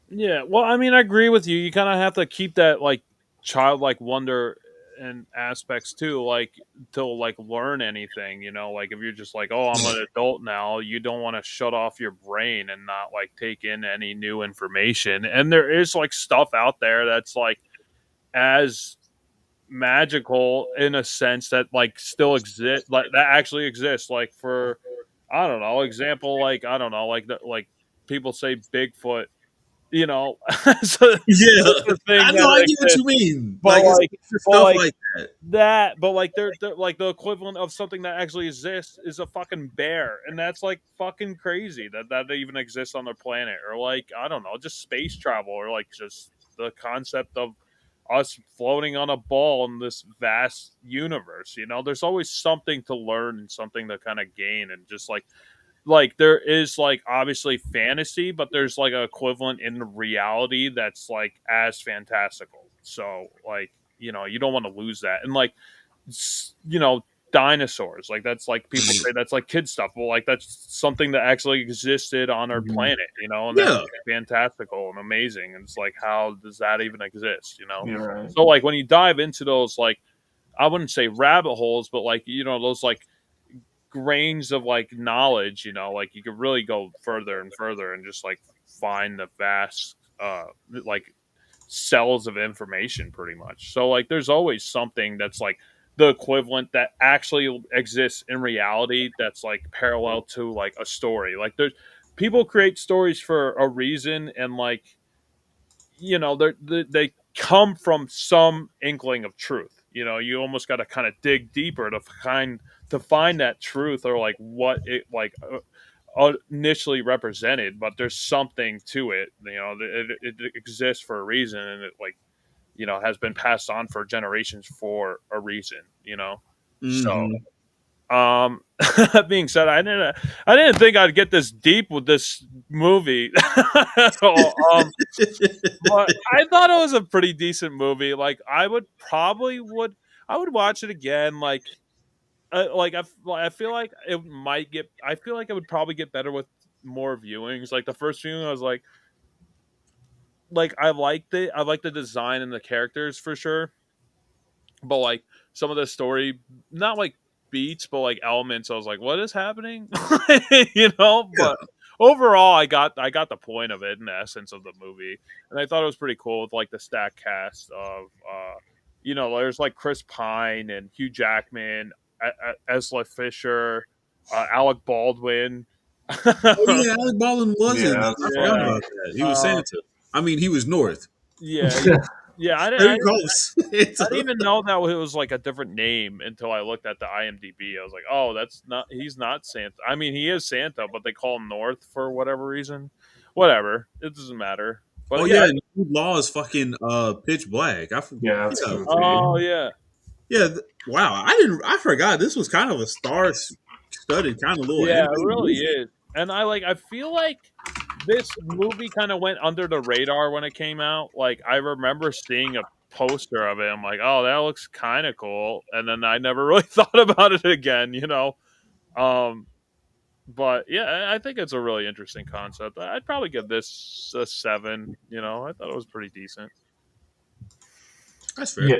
Speaker 1: Yeah, well, I mean, I agree with you. You kind of have to keep that like childlike wonder and aspects too, like to like learn anything. Like if you're just like, oh, I'm an adult now, you don't want to shut off your brain and not like take in any new information. And there is like stuff out there that's like as magical in a sense that like still exists, like that actually exists. Like for I don't know, example, like I don't know, like like people say Bigfoot, you know, so
Speaker 2: Yeah,
Speaker 1: it's a
Speaker 2: I
Speaker 1: thing
Speaker 2: know. I
Speaker 1: that
Speaker 2: get what
Speaker 1: exists.
Speaker 2: you mean.
Speaker 1: But
Speaker 2: Like
Speaker 1: like,
Speaker 2: it's
Speaker 1: but
Speaker 2: stuff
Speaker 1: like
Speaker 2: like that.
Speaker 1: but like they're like the equivalent of something that actually exists is a fucking bear, and that's like fucking crazy that even exists on the planet, or like I don't know, just space travel, or like just the concept of us floating on a ball in this vast universe. There's always something to learn and something to kind of gain, and just like there is like obviously fantasy, but there's like an equivalent in reality that's like as fantastical. So like you don't want to lose that, and like dinosaurs. Like that's like people say that's like kid stuff. Well, like that's something that actually existed on our
Speaker 3: Mhm.
Speaker 1: planet, and that's
Speaker 2: Yeah.
Speaker 1: fantastical and amazing. And it's like, how does that even exist?
Speaker 3: You're right.
Speaker 1: So like when you dive into those, like I wouldn't say rabbit holes, but like those like grains of like knowledge, like you could really go further and further and just like find the vast like cells of information pretty much. So like there's always something that's like the equivalent that actually exists in reality that's like parallel to like a story. Like there's people create stories for a reason, and like they come from some inkling of truth. You almost got to kind of dig deeper to find that truth, or like what it like initially represented. But there's something to it. It exists for a reason, and it like has been passed on for generations for a reason. So
Speaker 2: Mm-hmm.
Speaker 1: that being said, I didn't think I'd get this deep with this movie. So, but I thought it was a pretty decent movie. Like I would watch it again. Like I feel like it might get. I feel like it would probably get better with more viewings. Like the first viewing, I was like I liked it. I liked the design and the characters for sure. But like some of the story, not like beats, but like elements, I was like, what is happening?
Speaker 2: Yeah.
Speaker 1: But overall, I got the point of it and the essence of the movie, and I thought it was pretty cool with like the stack cast of there's like Chris Pine and Hugh Jackman, Esla Fisher, Alec Baldwin.
Speaker 2: Oh yeah, Alec Baldwin was in
Speaker 3: Yeah,
Speaker 2: that. I
Speaker 3: that's
Speaker 2: forgot
Speaker 1: Yeah,
Speaker 3: funny.
Speaker 2: about that. He was
Speaker 1: uh,
Speaker 2: Santa. I mean, he was North.
Speaker 1: yeah, yeah.
Speaker 2: There you go.
Speaker 1: I didn't even know that it was like a different name until I looked at the IMDb. I was like, "Oh, that's not. He's not Santa. I mean, he is Santa, but they call him North for whatever reason. Whatever. It doesn't matter."
Speaker 2: Oh
Speaker 1: But
Speaker 2: yeah,
Speaker 1: yeah.
Speaker 2: and Jude Law is fucking Pitch Black.
Speaker 3: Yeah, that's
Speaker 2: Yeah,
Speaker 3: goofy.
Speaker 1: Oh yeah.
Speaker 2: yeah. Wow, I forgot this was kind of a star-studded kind of little
Speaker 1: Yeah. It
Speaker 2: animated
Speaker 1: really
Speaker 2: movie.
Speaker 1: is. And I feel like this movie kind of went under the radar when it came out. Like I remember seeing a poster of it. I'm like, "Oh, that looks kind of cool," and then I never really thought about it again. Um, But yeah, I think it's a really interesting concept. I'd probably give this a 7. I thought it was pretty decent.
Speaker 2: That's fair.
Speaker 3: Yeah,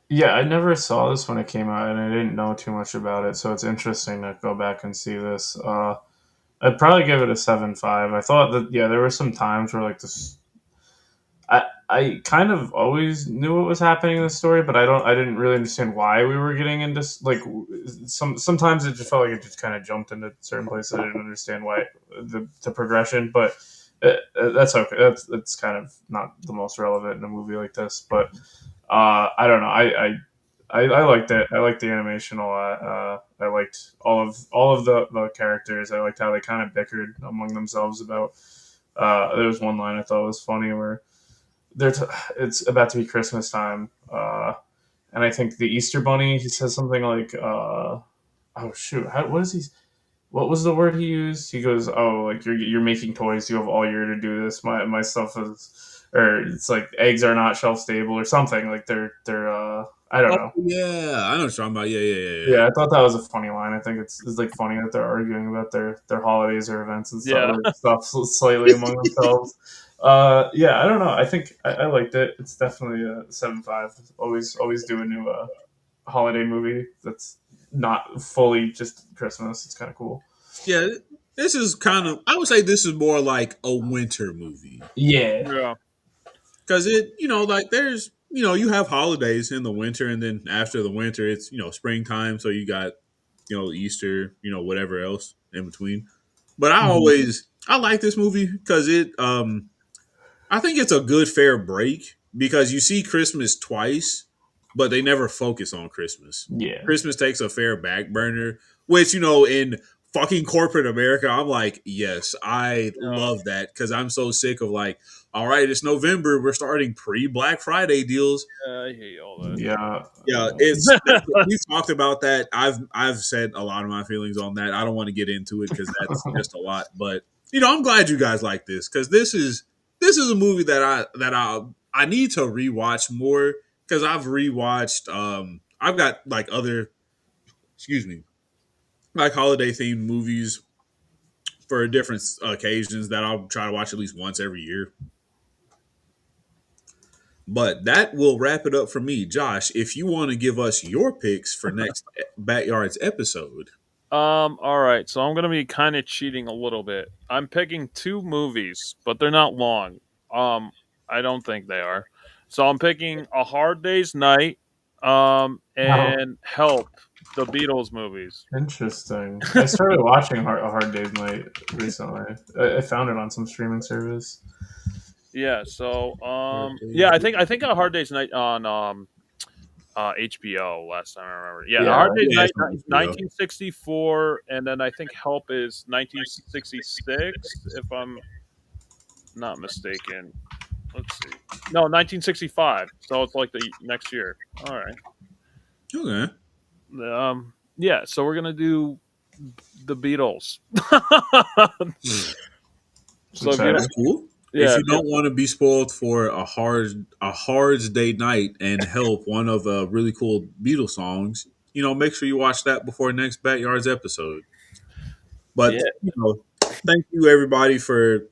Speaker 3: yeah. I never saw this when it came out, and I didn't know too much about it. So it's interesting to go back and see this. I'd probably give it a 7.5. I thought that there were some times where like this I kind of always knew what was happening in the story, but I didn't really understand why we were getting into like sometimes it just felt like it just kind of jumped into certain places. I didn't understand why the progression, but that's okay. That's kind of not the most relevant in a movie like this, but I don't know. I liked it. I liked the animation a lot. I liked all of the characters. I liked how they kind of bickered among themselves about. There was one line I thought was funny where it's about to be Christmas time, and I think the Easter Bunny he says something like, "Oh shoot, what is he? What was the word he used? He goes, "Oh, like you're making toys. You have all year to do this. My stuff is, or it's like eggs are not shelf stable or something. Like they're I don't
Speaker 2: Oh
Speaker 3: know."
Speaker 2: yeah, I know what you're talking about. Yeah, yeah, yeah, yeah.
Speaker 3: Yeah, I thought that was a funny line. I think it's like funny that they're arguing about their holidays or events and stuff,
Speaker 1: Yeah.
Speaker 3: or stuff slightly among themselves. Yeah, I don't know. I think I liked it. It's definitely a 7.5. Always do a new holiday movie that's not fully just Christmas. It's kind of cool.
Speaker 2: Yeah, this is kind of. I would say this is more like a winter movie
Speaker 3: Yeah.
Speaker 1: Yeah.
Speaker 2: because like there's, you have holidays in the winter, and then after the winter, it's springtime. So you got, Easter, whatever else in between. But
Speaker 3: Mhm.
Speaker 2: I like this movie because I think it's a good fair break because you see Christmas twice, but they never focus on Christmas.
Speaker 3: Yeah.
Speaker 2: Christmas takes a fair back burner, which in fucking corporate America, I'm like, yes, I
Speaker 1: Yeah.
Speaker 2: love that because I'm so sick of like, all right, it's November, we're starting pre Black Friday deals.
Speaker 1: I hate all that.
Speaker 3: Yeah.
Speaker 2: Yeah, we've talked about that. I've said a lot of my feelings on that. I don't want to get into it because that's just a lot. But I'm glad you guys like this because this is a movie that I need to rewatch more because I've rewatched. I've got like other excuse me, like holiday themed movies for different occasions that I'll try to watch at least once every year. But that will wrap it up for me. Josh, if you want to give us your picks for next BatYard's episode.
Speaker 1: All right. So I'm gonna be kind of cheating a little bit. I'm picking two movies, but they're not long. I don't think they are. So I'm picking A Hard Day's Night,
Speaker 3: Wow,
Speaker 1: and Help, the Beatles movies.
Speaker 3: interesting. I started watching A Hard Day's Night recently. I found it on some streaming service.
Speaker 1: Yeah. So
Speaker 2: Hard
Speaker 1: yeah,
Speaker 2: Day's
Speaker 1: I think A Hard Day's Night on HBO last time I remember. Yeah, A
Speaker 3: Yeah,
Speaker 1: Hard Day's
Speaker 2: Yeah,
Speaker 1: Night,
Speaker 2: it's on HBO.
Speaker 1: 1964, and then I think Help is 1966, if I'm not mistaken. Let's see. No, 1965. So it's like the next year. All right.
Speaker 2: Okay.
Speaker 1: Yeah. So we're gonna do the Beatles. So if you
Speaker 3: exciting.
Speaker 2: That's cool. If
Speaker 1: yeah,
Speaker 2: you don't want to be spoiled for a hard day night and Help, one of the really cool Beatles songs, make sure you watch that before next BatYard's episode.
Speaker 1: yeah,
Speaker 2: But thank you everybody for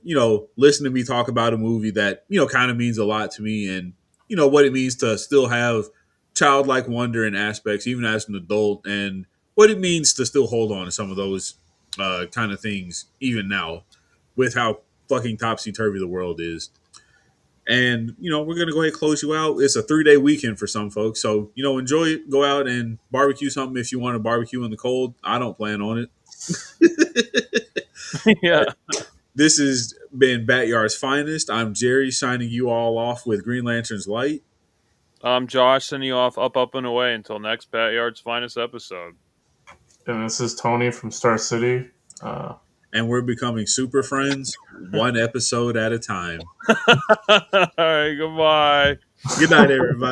Speaker 2: listening to me talk about a movie that kind of means a lot to me, and what it means to still have childlike wonder and aspects even as an adult, and what it means to still hold on to some of those kind of things even now with how fucking topsy turvy the world is. And we're gonna go ahead and close you out. It's a 3-day weekend for some folks, so enjoy it. Go out and barbecue something if you want to barbecue in the cold. I don't plan on it.
Speaker 1: yeah.
Speaker 2: This has been BatYard's Finest. I'm Jerry signing you all off with Green Lantern's Light.
Speaker 1: I'm Josh sending you off, up, and away until next BatYard's finest episode.
Speaker 3: And this is Tony from Star City.
Speaker 2: And we're becoming super friends, one episode at a time.
Speaker 1: All right, goodbye.
Speaker 2: Good night, everybody.